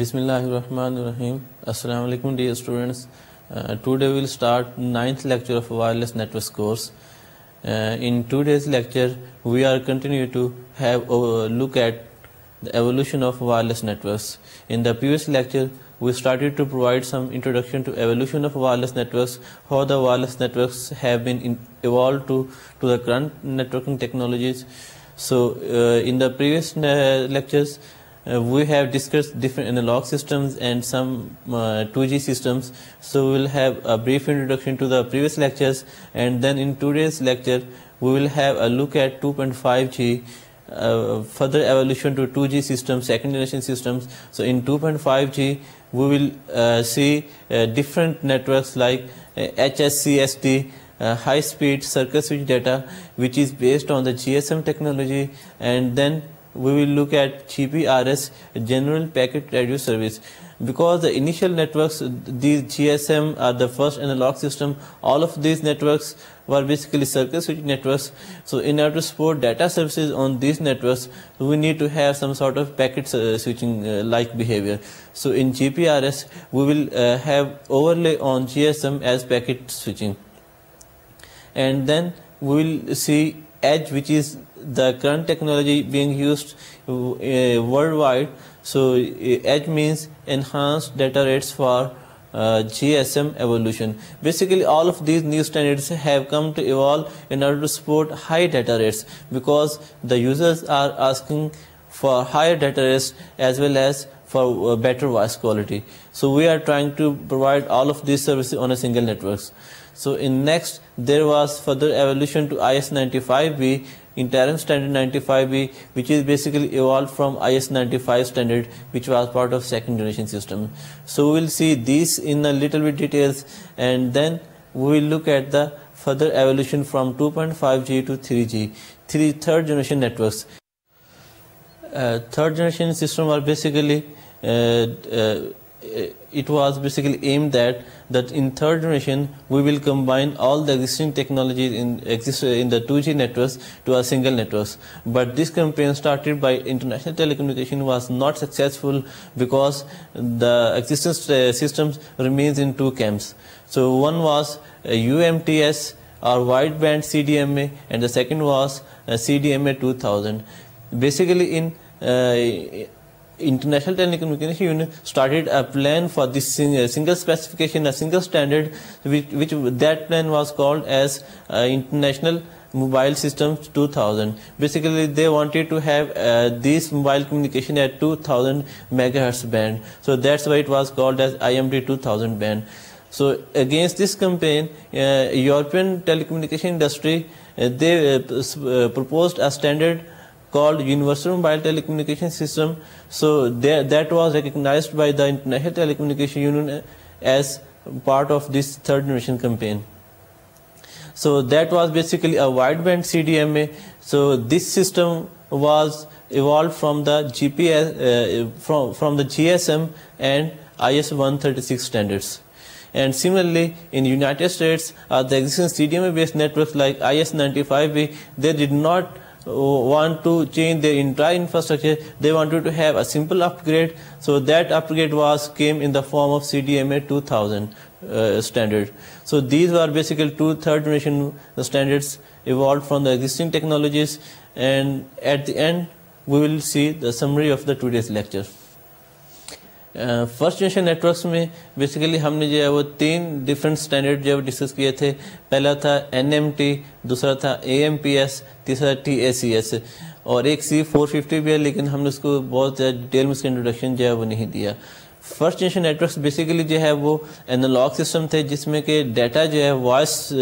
Bismillahirrahmanirrahim. Assalamu alaikum dear students. Today we will start 9th lecture of wireless networks course. In today's lecture we are continue to have a look at the evolution of wireless networks. In the previous lecture we started to provide some introduction to evolution of wireless networks, how the wireless networks have been evolved to the current networking technologies. So in the previous lectures we have discussed different analog systems and some 2G systems. So we will have a brief introduction to the previous lectures, and then in today's lecture we will have a look at 2.5G, further evolution to 2G systems, second generation systems. So in 2.5G we will see different networks like HSCSD, high speed circuit switch data, which is based on the GSM technology, and then we will look at GPRS, General Packet Radio Service. Because the initial networks, these GSM are the first analog system, all of these networks were basically circuit switch networks. So in order to support data services on these networks, we need to have some sort of packet switching like behavior. So in GPRS we will have overlay on GSM as packet switching. And then we will see Edge, which is the current technology being used worldwide. So Edge means enhanced data rates for GSM evolution. Basically all of these new standards have come to evolve in order to support high data rates, because the users are asking for higher data rates as well as for better voice quality. So we are trying to provide all of these services on a single networks. So in next there was further evolution to IS-95B, interim standard 95B, which is basically evolved from IS-95 standard, which was part of second generation system. So we will see these in a little bit details, and then we will look at the further evolution from 2.5G to 3G, third generation networks. Third generation system are basically it was basically aimed at that in third generation we will combine all the existing technologies in the 2G networks to a single networks. But this campaign started by International Telecommunication was not successful because the existing systems remains in two camps. So one was UMTS or wideband CDMA, and the second was CDMA 2000. Basically in International Telecommunication Union started a plan for this single specification, a single standard, which that plan was called as International Mobile Systems 2000. Basically they wanted to have this mobile communication at 2000 megahertz band. So that's why it was called as IMD 2000 band. So against this campaign, European telecommunication industry they proposed a standard called Universal Mobile Telecommunication System. So that was recognized by the International Telecommunication Union as part of this third generation campaign. So that was basically a wideband CDMA. So this system was evolved from the GPS from the GSM and IS-136 standards. And similarly in United States the existing CDMA based networks like IS-95B, they did not want to change their entire infrastructure. They wanted to have a simple upgrade. So that upgrade came in the form of CDMA 2000 standard. So these were basically two third generation standards evolved from the existing technologies. And at the end we will see the summary of the today's lecture. First generation networks میں basically ہم نے جو ہے وہ تین different standard جو ہے discuss کیے تھے. پہلا تھا NMT, دوسرا تھا AMPS, تیسرا TACS, اور ایک C450 بھی ہے, لیکن ہم نے اس کو بہت ڈیٹیل میں اس کا انٹروڈکشن جو ہے وہ نہیں دیا. فرسٹ جنریشن نیٹورکس بیسیکلی جو ہے وہ اینالاگ سسٹم تھے, جس میں کہ ڈیٹا جو ہے وائس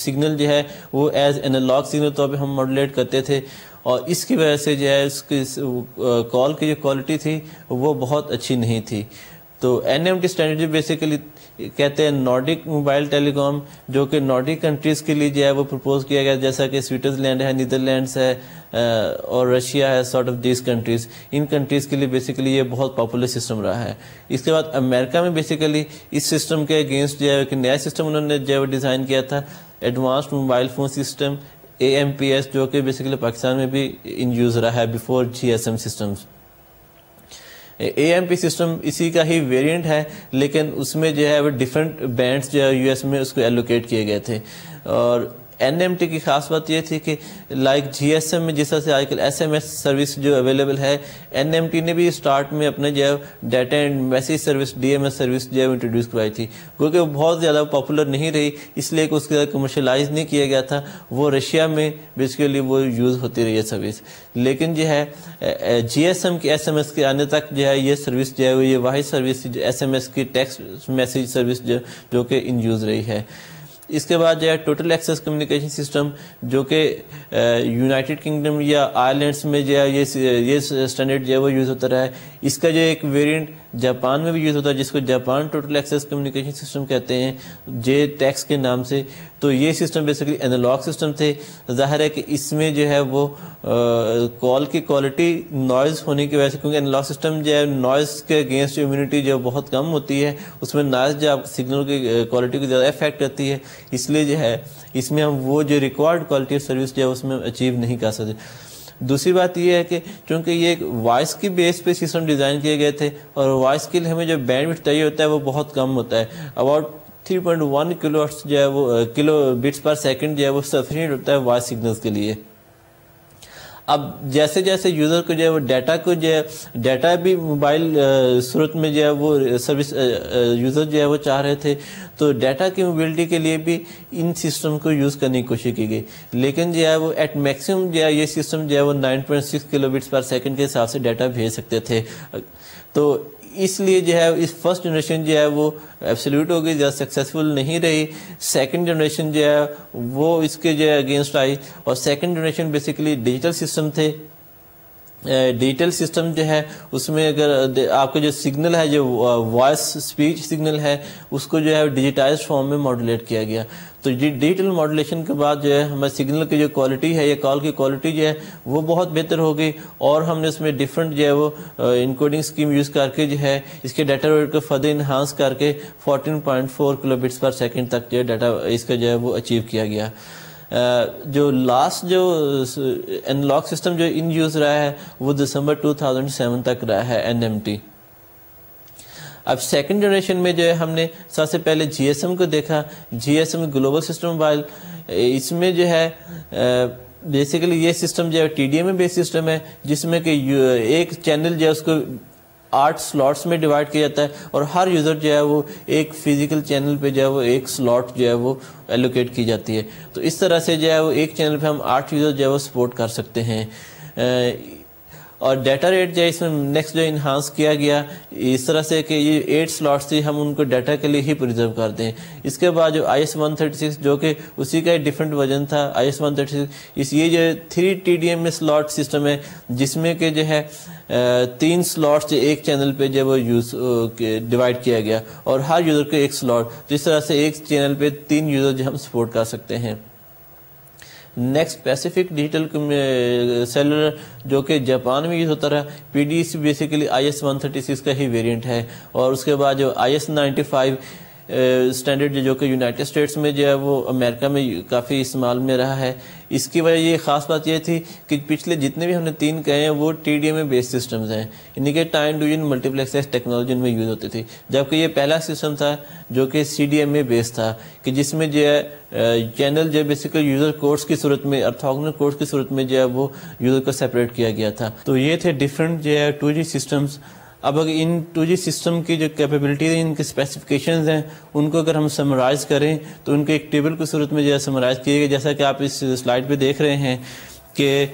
سگنل جو ہے وہ ایز اینالاگ سگنل طور پہ ہم ماڈولیٹ کرتے تھے, اور اس کی وجہ سے جو ہے اس کی کال کی جو کوالٹی تھی وہ بہت اچھی نہیں تھی. تو NMT اسٹینڈرڈ جو بیسیکلی کہتے ہیں نارڈک موبائل ٹیلی کام, جو کہ نارڈک کنٹریز کے لیے جو ہے وہ پرپوز کیا گیا, جیسا کہ سوئٹزرلینڈ ہے, نیدرلینڈس ہے اور رشیا ہے, sort of these countries. In countries کے لیے بیسیکلی یہ بہت پاپولر سسٹم رہا ہے. اس کے بعد امریکہ میں بیسیکلی اس سسٹم کے اگینسٹ جو ہے ایک نیا سسٹم انہوں نے جو ہے وہ ڈیزائن کیا تھا, advanced mobile phone system AMPS, جو کہ بیسیکلی پاکستان میں بھی ان یوز رہا ہے before GSM systems. AMP system اسی کا ہی ویریئنٹ ہے، لیکن اس میں جو ہے وہ ڈفرینٹ بینڈس جو ہے US میں اس کو ایلوکیٹ کیے گئے تھے. اور NMT کی خاص بات یہ تھی کہ لائک GSM میں جس طرح سے آج کل SMS سروس جو اویلیبل ہے، NMT نے بھی اسٹارٹ میں اپنے جو ہے data and message service DMS service جو ہے انٹروڈیوس کروائی تھی، کیونکہ وہ بہت زیادہ پاپولر نہیں رہی، اس لیے کہ اس کے کمرشلائز نہیں کیا گیا تھا. وہ رشیا میں بیسیکلی وہ یوز ہوتی رہی ہے سروس، لیکن جو ہے GSM کے SMS کے آنے تک جو ہے یہ سروس جو ہے یہ واحد سروس SMS کی ٹیکسٹ میسیج سروس جو کہ ان یوز رہی ہے. اس کے بعد جو ہے ٹوٹل ایکسیس کمیونیکیشن سسٹم، جو کہ یونائٹڈ کنگڈم یا آئرلینڈس میں جو ہے یہ اسٹینڈرڈ جو ہے وہ یوز ہوتا رہا ہے. اس کا جو ایک ویریئنٹ جاپان میں بھی یوز ہوتا ہے جس کو Japan total access communication system کہتے ہیں، JTAX کے نام سے. تو یہ سسٹم بیسیکلی اینالاگ سسٹم تھے. ظاہر ہے کہ اس میں جو ہے وہ کال کی کوالٹی نوائز ہونے کی وجہ سے، کیونکہ اینالاگ سسٹم جو ہے نوائز کے اگینسٹ امیونٹی جو بہت کم ہوتی ہے، اس میں نوائز جو آپ سگنل کی کوالٹی کو زیادہ افیکٹ کرتی ہے، اس لیے جو ہے اس میں ہم وہ جو ریکوائرڈ کوالٹی آف سروس جو ہے اس میں اچیو نہیں کر سکتے. دوسری بات یہ ہے کہ چونکہ یہ ایک وائس کی بیس پہ سسٹم ڈیزائن کیے گئے تھے، اور وائس کے لیے ہمیں جو بینڈ وڈتھ چاہیے ہوتا ہے وہ بہت کم ہوتا ہے. اباؤٹ 3.1 کلو ہرٹز جو ہے وہ کلو بٹس پر سیکنڈ جو ہے وہ سفیشینٹ ہوتا ہے وائس سگنلز کے لیے. اب جیسے جیسے یوزر کو جو ہے وہ ڈیٹا بھی موبائل صورت میں جو ہے وہ سروس یوزر جو ہے وہ چاہ رہے تھے، تو ڈیٹا کی موبلٹی کے لیے بھی ان سسٹم کو یوز کرنے کی کوشش کی گئی، لیکن جو ہے وہ ایٹ میکسیمم جو ہے یہ سسٹم جو ہے وہ 9.6 کلو بٹس پر سیکنڈ کے حساب سے ڈیٹا بھیج سکتے تھے. تو اس لیے جو ہے اس فرسٹ جنریشن جو ہے وہ ایبسلیوٹ ہو گئی، زیادہ سکسیسفل نہیں رہی. سیکنڈ جنریشن جو ہے وہ اس کے جو ہے اگینسٹ آئی، اور second generation basically digital system تھے. ڈیجیٹل سسٹم جو ہے اس میں اگر آپ کا جو سگنل ہے، جو وائس اسپیچ سگنل ہے، اس کو جو ہے ڈیجیٹائزڈ فارم میں ماڈولیٹ کیا گیا. تو ڈیجیٹل ماڈولیشن کے بعد جو ہے ہمارے سگنل کی جو کوالٹی ہے یا کال کی کوالٹی جو ہے وہ بہت بہتر ہو گئی، اور ہم نے اس میں ڈفرینٹ جو ہے وہ انکوڈنگ اسکیم یوز کر کے جو ہے اس کے ڈیٹا ریٹ کو فردر انہانس کر کے 14.4 کلو بٹس پر سیکنڈ تک جو ہے ڈیٹا اس کا جو ہے وہ اچیو کیا گیا. جو لاسٹ جو اینالاگ سسٹم جو ان یوز رہا ہے وہ دسمبر 2007 تک رہا ہے NMT. اب سیکنڈ جنریشن میں جو ہے ہم نے سب سے پہلے GSM کو دیکھا. GSM گلوبل سسٹم موبائل، اس میں جو ہے بیسیکلی یہ سسٹم جو ہے TDMA بیس سسٹم ہے، جس میں کہ ایک چینل جو ہے اس کو 8 سلاٹس میں ڈیوائڈ کیا جاتا ہے، اور ہر یوزر جو ہے وہ ایک فزیکل چینل پہ جو ہے وہ ایک سلاٹ جو ہے وہ ایلوکیٹ کی جاتی ہے. تو اس طرح سے جو ہے وہ ایک چینل پہ ہم 8 یوزر جو ہے وہ سپورٹ کر سکتے ہیں. اور ڈیٹا ریٹ جو ہے اس میں نیکسٹ جو انہانس کیا گیا اس طرح سے کہ یہ 8 سلاٹس تھی، ہم ان کو ڈیٹا کے لیے ہی پریزرو کرتے ہیں. اس کے بعد جو IS-136 جو کہ اسی کا ایک ڈفرینٹ ورژن تھا IS-136، یہ جو 3 TDMA سلاٹ سسٹم ہے، جس میں کہ جو ہے 3 سلاٹس ایک چینل پہ جو وہ یوز ڈیوائڈ کیا گیا، اور ہر یوزر کو ایک سلاٹ. تو اس طرح سے ایک چینل پہ 3 یوزر جو ہم سپورٹ کر سکتے ہیں. نیکسٹ پیسیفک ڈیجیٹل سیلولر جو کہ جاپان میں یوز ہوتا رہا، PDC بیسیکلی IS-136 کا ہی ویریئنٹ ہے. اور اس کے بعد جو IS-95 اسٹینڈرڈ جو کہ یونائٹڈ اسٹیٹس میں جو ہے وہ امریکہ میں کافی استعمال میں رہا ہے. اس کی وجہ یہ خاص بات یہ تھی کہ پچھلے جتنے بھی ہم نے 3 کہے ہیں وہ TDMA بیس سسٹمز ہیں، یعنی کہ time division multiple access technology میں یوز ہوتی تھی. جبکہ یہ پہلا سسٹم تھا جو کہ CDMA بیس تھا، کہ جس میں جو ہے چینل جو بیسیکلی یوزر کوڈز کی صورت میں، آرتھوگونل کوڈز کی صورت میں جو ہے وہ یوزر کو سیپریٹ کیا گیا تھا. تو یہ تھے ڈفرینٹ جو ہے 2G سسٹمز. اب اگر ان 2G سسٹم کی جو کیپیبلٹیز ہیں، ان کے اسپیسیفکیشنز ہیں، ان کو اگر ہم سمرائز کریں تو ان کو ایک ٹیبل کی صورت میں جو ہے سمرائز کیے گئے، جیسا کہ آپ اس سلائڈ پہ دیکھ رہے ہیں کہ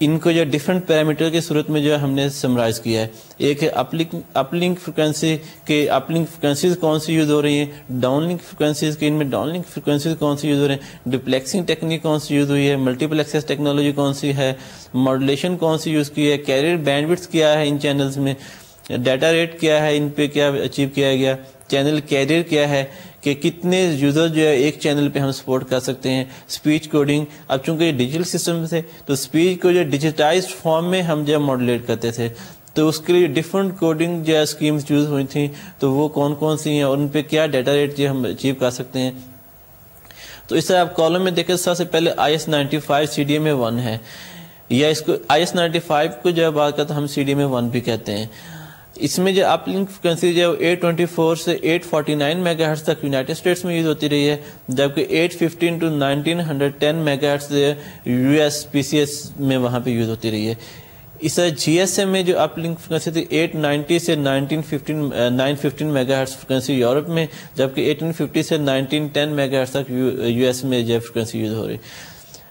ان کو جو ڈفرینٹ پیرامیٹر کی صورت میں جو ہے ہم نے سمرائز کیا ہے. ایک ہے اپ لنک فریکوینسی کے اپ لنک فریکوینسیز کون سی یوز ہو رہی ہیں، ڈاؤن لنک فریکوینسیز کے ان میں ڈاؤن لنک فریکوینسیز کون سی یوز ہو رہے ہیں، ڈپلیکسنگ ٹیکنیک کون سی یوز ہوئی ہے، ملٹیپل ایکسیس ٹیکنالوجی کون سی ہے، ماڈولیشن کون سی یوز کی ہے، کیریئر بینڈ وڈتھ کیا ہے ان چینلز میں، ڈیٹا ریٹ کیا ہے ان پہ کیا اچیو کیا گیا، چینل کیریئر کیا ہے کہ کتنے یوزر جو ہے ایک چینل پہ ہم سپورٹ کر سکتے ہیں، اسپیچ کوڈنگ. اب چونکہ یہ ڈیجیٹل سسٹم تھے تو اسپیچ کو جو ڈیجیٹائزڈ فارم میں ہم جو ماڈولیٹ کرتے تھے، تو اس کے لیے ڈفرینٹ کوڈنگ جو ہے اسکیمز یوز ہوئی تھیں. تو وہ کون کون سی ہیں اور ان پہ کیا ڈیٹا ریٹ جو ہم اچیو کر سکتے ہیں. تو اس طرح آپ کالم میں دیکھیں، سب سے پہلے IS-95 CDMA 1 ہے، یا اس کو IS-95 کو جو ہے بات کرتے ہم CDMA 1 بھی کہتے ہیں. اس میں جو اپ لنک فریکوینسی جو ہے 824 سے 849 میگا ہرٹز تک یونائٹڈ اسٹیٹس میں یوز ہوتی رہی ہے، جبکہ 815 to 1910 megahertz U S P C S میں وہاں پہ یوز ہوتی رہی ہے. اس طرح جی ایس ایم میں جو اپ لنک فریکوینسی تھی 890 سے 915 میگا ہرٹز فریکوینسی یورپ میں، جبکہ 1850 سے 1910 میگا ہرٹز تک یو ایس میں جو فریکوینسی یوز ہو رہی.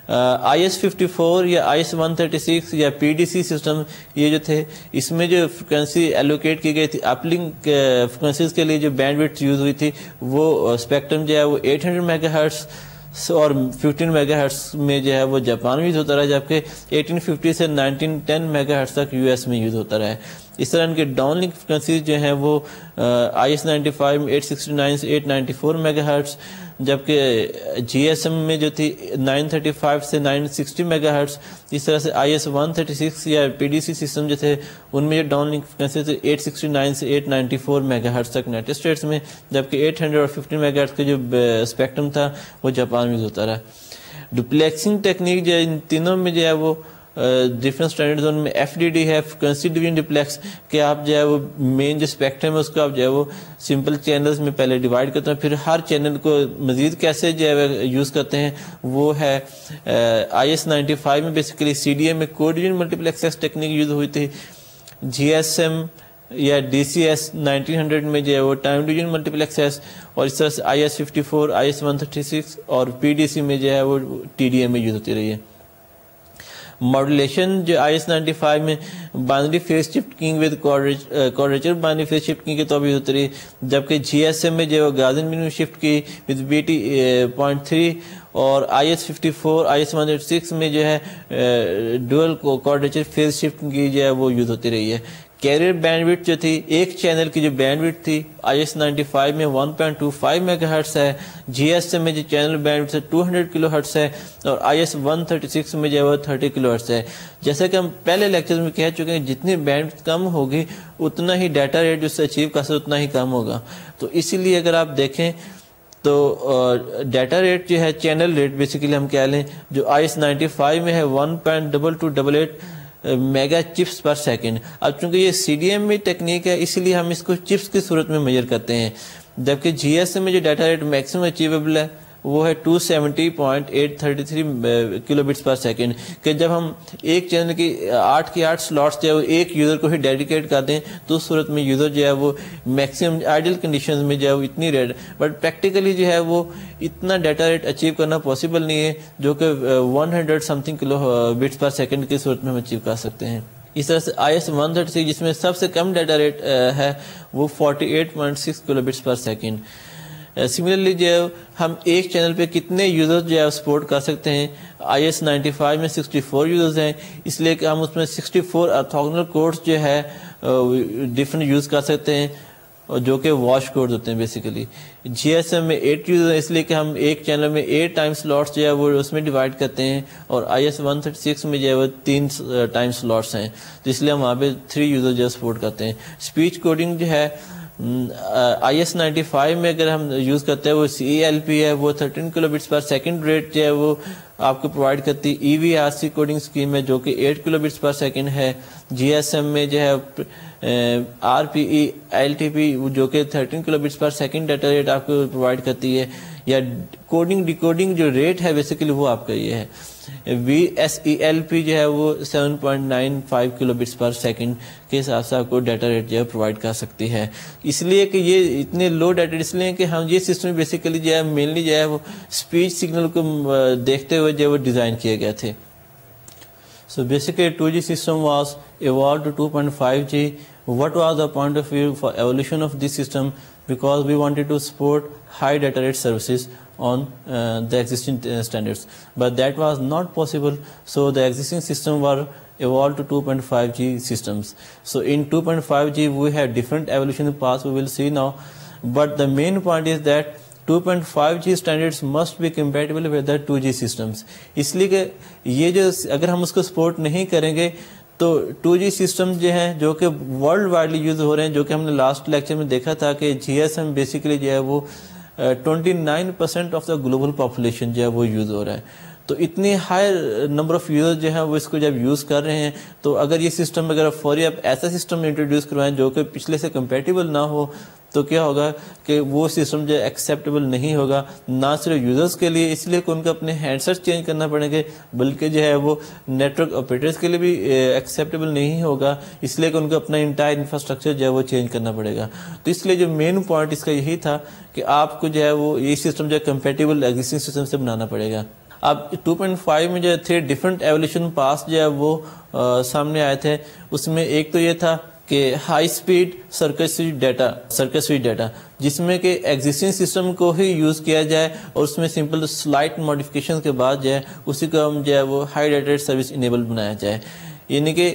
آئی ایس 54 یا آئی ایس 136 یا پی ڈی سی سسٹم یہ جو تھے، اس میں جو فریکوینسی ایلوکیٹ کی گئی تھی اپ لنک فریکوینسیز کے لیے جو بینڈ وڈتھ یوز ہوئی تھی وہ اسپیکٹرم جو ہے وہ 800 میگا ہرٹز اور 15 میگا ہرٹز میں جو ہے وہ جاپان میں یوز ہوتا رہا، جبکہ 1850 سے 1910 میگا ہرٹز تک یو ایس میں یوز ہوتا رہا ہے. اس طرح ان کے ڈاؤن لنک فریکوینسیز جو ہیں وہ آئی ایس 95 میں 869 سے 894 میگا ہرٹز، جبکہ جی ایس ایم میں جو تھی 935 سے 960 میگا ہرٹز. اس طرح سے آئی ایس 136 یا پی ڈی سی سسٹم جو تھے ان میں جو ڈاؤن لنک فریکوینسی تھی 869 سے 894 میگا ہرٹز تک یونائٹڈ اسٹیٹس میں، جبکہ 800 اور 15 میگا ہرٹز کا جو اسپیکٹرم تھا وہ جاپان میں یوز ہوتا رہا. ڈپلیکسنگ ٹیکنیک جو ہے ان تینوں میں جو ہے وہ ڈفرینٹ اسٹینڈرڈ زون میں ایف ڈی ڈی ہے، فریکوینسی ڈویژن ڈپلیکس، کہ آپ جو ہے وہ مین جو اسپیکٹرم ہے اس کو آپ جو ہے وہ سمپل چینلز میں پہلے ڈیوائڈ کرتے ہیں، پھر ہر چینل کو مزید کیسے جو ہے یوز کرتے ہیں وہ ہے آئی ایس 95 میں بیسیکلی سی ڈی ایم میں code division multiplexing technique use ہوئی تھی. جی ایس ایم یا ڈی سی ایس 1900 میں جو ہے وہ ٹائم ڈویژن ملٹی پلیکسنگ، اور اس طرح سے آئی ایس 54 آئی ایس 136 اور پی ڈی سی میں جو ہے وہ ٹی ڈی ایم میں یوز ہوتی رہی ہے. ماڈولیشن جو آئی ایس 95 میں binary phase shift keying with quadrature binary phase shift keying کے طور پر یوز ہوتی رہی، جبکہ جی ایس ایم میں جو ہے گازن مینیمم شفٹ کی ود بی ٹی .3 اور آئی ایس 54 آئی ایس 186 میں جو ہے ڈوئل کوڈریچر فیز شفٹ کی جو ہے وہ یوز ہوتی رہی ہے. کیریئر بینڈ وڈتھ جو تھی ایک چینل کی جو بینڈ وڈتھ تھی آئی ایس 95 میں 1.25 میگا ہرٹز ہے، جی ایس ایم میں جو چینل بینڈ وڈتھ ہے 200 کلو ہرٹز ہے، اور آئی ایس 136 میں جو ہے وہ 30 کلو ہرٹز ہے. جیسا کہ ہم پہلے لیکچر میں کہہ چکے ہیں جتنی بینڈ وڈتھ کم ہوگی اتنا ہی ڈیٹا ریٹ جو سے اچیو کر سکتے اتنا ہی کم ہوگا. تو اسی لیے اگر آپ دیکھیں تو ڈیٹا ریٹ جو ہے چینل ریٹ بیسیکلی ہم کہہ لیں جو آئی ایس 95 میں ہے 1.2288 میگا چپس پر سیکنڈ. اب چونکہ یہ سی ڈی ایم میں ٹیکنیک ہے اسی لیے ہم اس کو چپس کی صورت میں میجر کرتے ہیں، جبکہ جی ایس ایم میں جو ڈیٹا ریٹ میکسیمم اچیویبل ہے وہ ہے 270.833 کلو بٹس پر سیکنڈ، کہ جب ہم ایک چینل کی 8 سلاٹس جو ہے وہ ایک یوزر کو ہی ڈیڈیکیٹ کر دیں تو اس صورت میں یوزر جو ہے وہ میکسیمم آئیڈیل کنڈیشنز میں جو ہے وہ اتنی ریٹ، بٹ پریکٹیکلی جو ہے وہ اتنا ڈیٹا ریٹ اچیو کرنا پاسبل نہیں ہے جو کہ 100 something kilo bits per second کی صورت میں ہم اچیو کر سکتے ہیں. اس طرح سے آئی ایس 136 جس میں سب سے کم ڈیٹا ریٹ ہے وہ 48.6 kilo bits per second. Similarly جو ہے ہم ایک چینل پہ کتنے یوزرز جو ہے سپورٹ کر سکتے ہیں، آئی ایس 95 میں 64 یوزرز ہیں، اس لیے کہ ہم اس میں 64 آرتھوگونل کوڈز جو ہے ڈفرنٹ یوز کر سکتے ہیں جو کہ واش کوڈز ہوتے ہیں بیسیکلی. جی ایس ایم میں 8 یوزر اس لیے کہ ہم ایک چینل میں 8 ٹائم سلاٹس جو ہے وہ اس میں ڈیوائڈ کرتے ہیں، اور آئی ایس 136 میں جو ہے وہ 3 ٹائم سلاٹس ہیں تو اس لیے ہم وہاں پہ 3 یوزر جو ہے سپورٹ کرتے ہیں. اسپیچ کوڈنگ جو ہے آئی ایس 95 میں اگر ہم یوز کرتے ہیں وہ سی ای ایل پی ہے، وہ 13 kilo bits per second rate جو ہے وہ آپ کو پرووائڈ کرتی. E V R C coding scheme ہے جو کہ 8 کلو بٹس پر سیکنڈ ہے. جی ایس ایم میں جو ہے R P E L T P جو کہ 13 kilo bits per second data rate آپ کو پرووائڈ کرتی ہے، یا کوڈنگ ڈیکوڈنگ جو ریٹ ہے بیسیکلی وہ آپ کا یہ ہے. V S E L P جو ہے وہ 7.95 کلو بٹس پر سیکنڈ کے حساب سے آپ کو ڈیٹا ریٹ جو ہے پرووائڈ کر سکتی ہے. اس لیے کہ یہ اتنے لو ڈیٹا ریٹ اس لیے کہ ہم یہ سسٹم بیسیکلی جو ہے مینلی جو ہے وہ اسپیچ سگنل کو دیکھتے ہوئے جو ہے وہ ڈیزائن کیے گئے تھے. So basically 2G system was evolved to 2.5G. What was the point of view for evolution of this system? Because we wanted to support high data rate services on the existing standards, but that was not possible, so the existing system were evolved to 2.5G systems. So in 2.5G we have different evolution paths we will see now, but the main point is that 2.5G standards must be compatible with the 2G systems. اس لیے کہ یہ جو اگر ہم اس کو support نہیں کریں گے تو 2G سسٹم جو ہیں جو کہ ورلڈ وائڈلی یوز ہو رہے ہیں، جو کہ ہم نے لاسٹ لیکچر میں دیکھا تھا کہ جی ایس ایم بیسیکلی جو ہے وہ 29% آف دا گلوبل پاپولیشن جو ہے وہ یوز ہو رہا ہے. تو اتنی ہائی نمبر آف یوزر جو ہیں وہ اس کو جب یوز کر رہے ہیں، تو اگر یہ سسٹم اگر فوری آپ ایسا سسٹم انٹروڈیوس کروائیں جو کہ پچھلے سے کمپیٹیبل نہ ہو، تو کیا ہوگا کہ وہ سسٹم جو ایکسیپٹیبل نہیں ہوگا، نہ صرف یوزرز کے لیے اس لیے کہ ان کو اپنے ہینڈ سیٹ چینج کرنا پڑیں گے، بلکہ جو ہے وہ نیٹ ورک آپریٹرز کے لیے بھی ایکسیپٹیبل نہیں ہوگا، اس لیے کہ ان کو اپنا انٹائر انفراسٹرکچر جو ہے وہ چینج کرنا پڑے گا۔ تو اس لیے جو مین پوائنٹ اس کا یہی تھا کہ آپ کو جو ہے وہ یہ سسٹم جو ہے کمپیٹیبل ایگزسٹنگ سسٹم سے بنانا پڑے گا۔ اب 2.5 میں جو 3 ڈفرینٹ ایولیوشن پاس جو ہے وہ سامنے آئے تھے، اس میں ایک تو یہ تھا کہ high speed circuit switch data, جس میں کہ ایگزسٹنگ سسٹم کو ہی یوز کیا جائے اور اس میں سمپل سلائٹ ماڈیفکیشن کے بعد جو ہے اسی کو ہم جو ہے وہ high data rate service enable بنایا جائے، یعنی کہ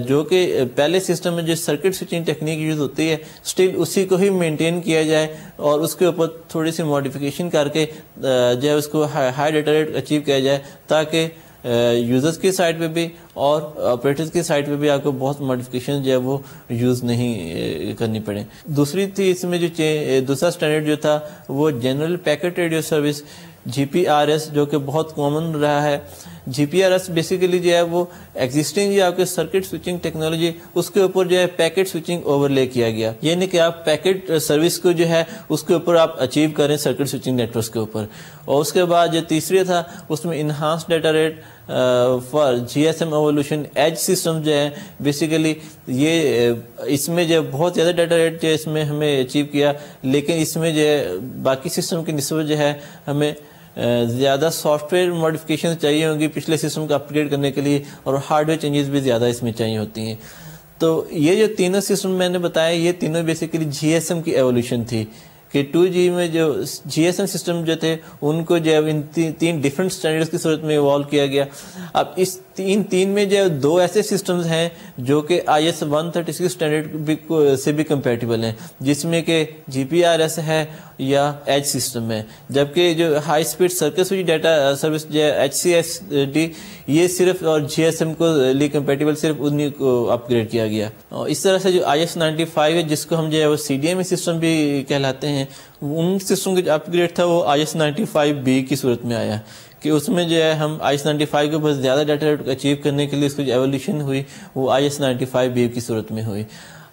جو کہ پہلے سسٹم میں جو سرکٹ سوئچنگ ٹیکنیک یوز ہوتی ہے اسٹل اسی کو ہی مینٹین کیا جائے اور اس کے اوپر تھوڑی سی ماڈیفکیشن کر کے جو ہے اس کو ہائی ڈیٹا ریٹ اچیو کیا جائے، تاکہ یوزرز کی سائٹ پہ بھی اور آپریٹرز کی سائٹ پہ بھی آپ کو بہت ماڈیفکیشن جو ہے وہ یوز نہیں کرنی پڑے۔ دوسری تھی اس میں جو دوسرا اسٹینڈرڈ جو تھا وہ general packet radio service GPRS، جو کہ بہت کامن رہا ہے۔ GPRS بیسیکلی جو ہے وہ ایگزسٹنگ جو آپ کے سرکٹ سوئچنگ ٹیکنالوجی اس کے اوپر جو ہے پیکٹ سوئچنگ اوور لے کیا گیا، یعنی کہ آپ پیکٹ سروس کو جو ہے اس کے اوپر آپ اچیو کریں سرکٹ سوئچنگ نیٹورکس کے اوپر۔ اور اس کے بعد جو تیسری تھا اس میں enhance data rate for GSM evolution edge system جو ہے بیسیکلی یہ اس میں جو بہت زیادہ ڈیٹا ریٹ جو اس میں ہمیں اچیو کیا، لیکن اس میں جو ہے باقی سسٹم کی نسبت جو ہے ہمیں زیادہ سافٹ ویئر ماڈیفکیشن چاہیے ہوں گی پچھلے سسٹم کو اپگریڈ کرنے کے لیے، اور ہارڈ ویئر چینجز بھی زیادہ اس میں چاہیے ہوتی ہیں۔ تو یہ جو تینوں سسٹم میں نے بتایا یہ تینوں بیسیکلی GSM کی ایولیوشن تھی کہ 2G میں جو GSM سسٹم جو تھے ان کو جو ہے ان تین ڈفرینٹ اسٹینڈرڈز کی صورت میں ایوالو کیا گیا۔ اب اس تین میں جو 2 ایسے سسٹمز ہیں جو کہ IS 136 اسٹینڈرڈ سے بھی کمپیٹیبل ہیں، جس میں کہ GPRS ہے یا ایج سسٹم ہے، جبکہ جو high speed circuit switch data service جو ہے HCSD یہ صرف اور GSM کو لی کمپیٹیبل صرف انہیں کو اپ گریڈ کیا گیا۔ اور اس طرح سے جو IS 95 ہے جس کو ہم جو ہے وہ CDMA سسٹم بھی کہلاتے ہیں، ان سسٹم کا جو اپ گریڈ تھا وہ IS 95B کی صورت میں آیا کہ اس میں جو ہے ہم IS 95 کے بہت زیادہ ڈیٹا ریٹ اچیو کرنے کے لیے اس کو جو ایولیوشن ہوئی وہ IS 95B کی صورت میں ہوئی۔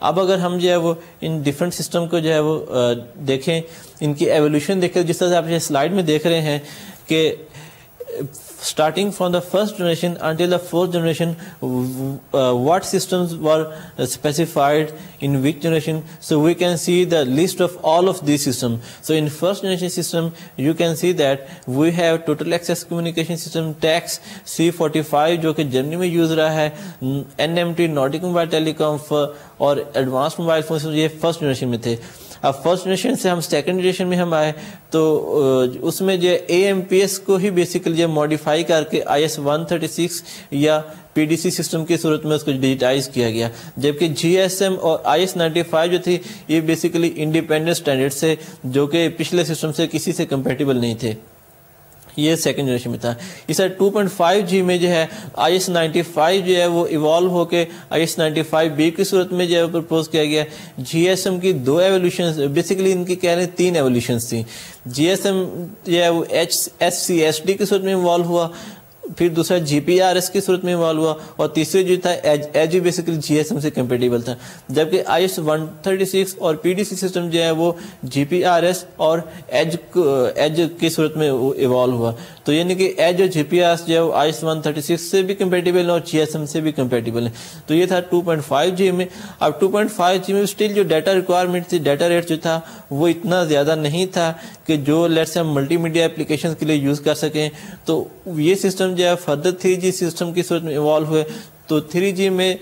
اب اگر ہم جو ہے وہ ان ڈفرینٹ سسٹم کو جو ہے وہ دیکھیں، ان کی ایولیوشن دیکھیں، جس طرح سے آپ یہ سلائیڈ میں دیکھ رہے ہیں کہ starting from the first generation until the fourth generation, what systems were specified in which generation. So we can see the list of all of these systems. So in first generation system, you can see that we have total access communication system TACS C45 جو کہ جرمنی میں use رہا ہے، NMT نارڈک mobile ٹیلی کام اور advance mobile phone, یہ first generation میں تھے۔ اب فرسٹ جنریشن سے ہم سیکنڈ جنریشن میں ہم آئے تو اس میں جو AMPS کو ہی بیسیکلی جو ماڈیفائی کر کے IS 136 یا PDC سسٹم کی صورت میں اس کو ڈیجیٹائز کیا گیا، جبکہ GSM اور IS 95 جو تھی یہ بیسیکلی انڈیپینڈنٹ اسٹینڈرڈ سے جو کہ پچھلے سسٹم سے کسی سے کمپیٹیبل نہیں تھے، یہ سیکنڈ جنریشن میں تھا۔ اس طرح 2.5G میں جو ہے IS 95 جو ہے وہ ایوالو ہو کے IS 95B کی صورت میں جو ہے پرپوز کیا گیا۔ GSM کی 2 ایولیوشنز، بیسیکلی ان کی کہہ رہے ہیں 3 ایولیوشنز تھیں۔ GSM جو ہے وہ HCSD کی صورت میں ایوالو ہوا، پھر دوسرا GPRS کی صورت میں ایوالو ہوا، اور تیسرے جو تھا ایج بیسیکلی GSM سے کمپیٹیبل تھا، جبکہ IS 136 اور PDC سسٹم جو ہے وہ GPRS اور ایج کی صورت میں ایوالو ہوا۔ تو یعنی کہ ایج اور GPRS جو ہے وہ IS 136 سے بھی کمپیٹیبل ہیں اور GSM سے بھی کمپیٹیبل ہیں۔ تو یہ تھا 2.5G میں۔ اب 2.5G میں اسٹل جو ڈیٹا ریکوائرمنٹ تھی، ڈیٹا ریٹ جو تھا وہ اتنا زیادہ نہیں تھا کہ جو لیٹس سے ہم ملٹی میڈیا اپلیکیشن کے لیے یوز کر سکیں، تو یہ سسٹم جو ہے فردر 3G سسٹم کی صورت میں ایوالو ہوئے۔ تو 3G میں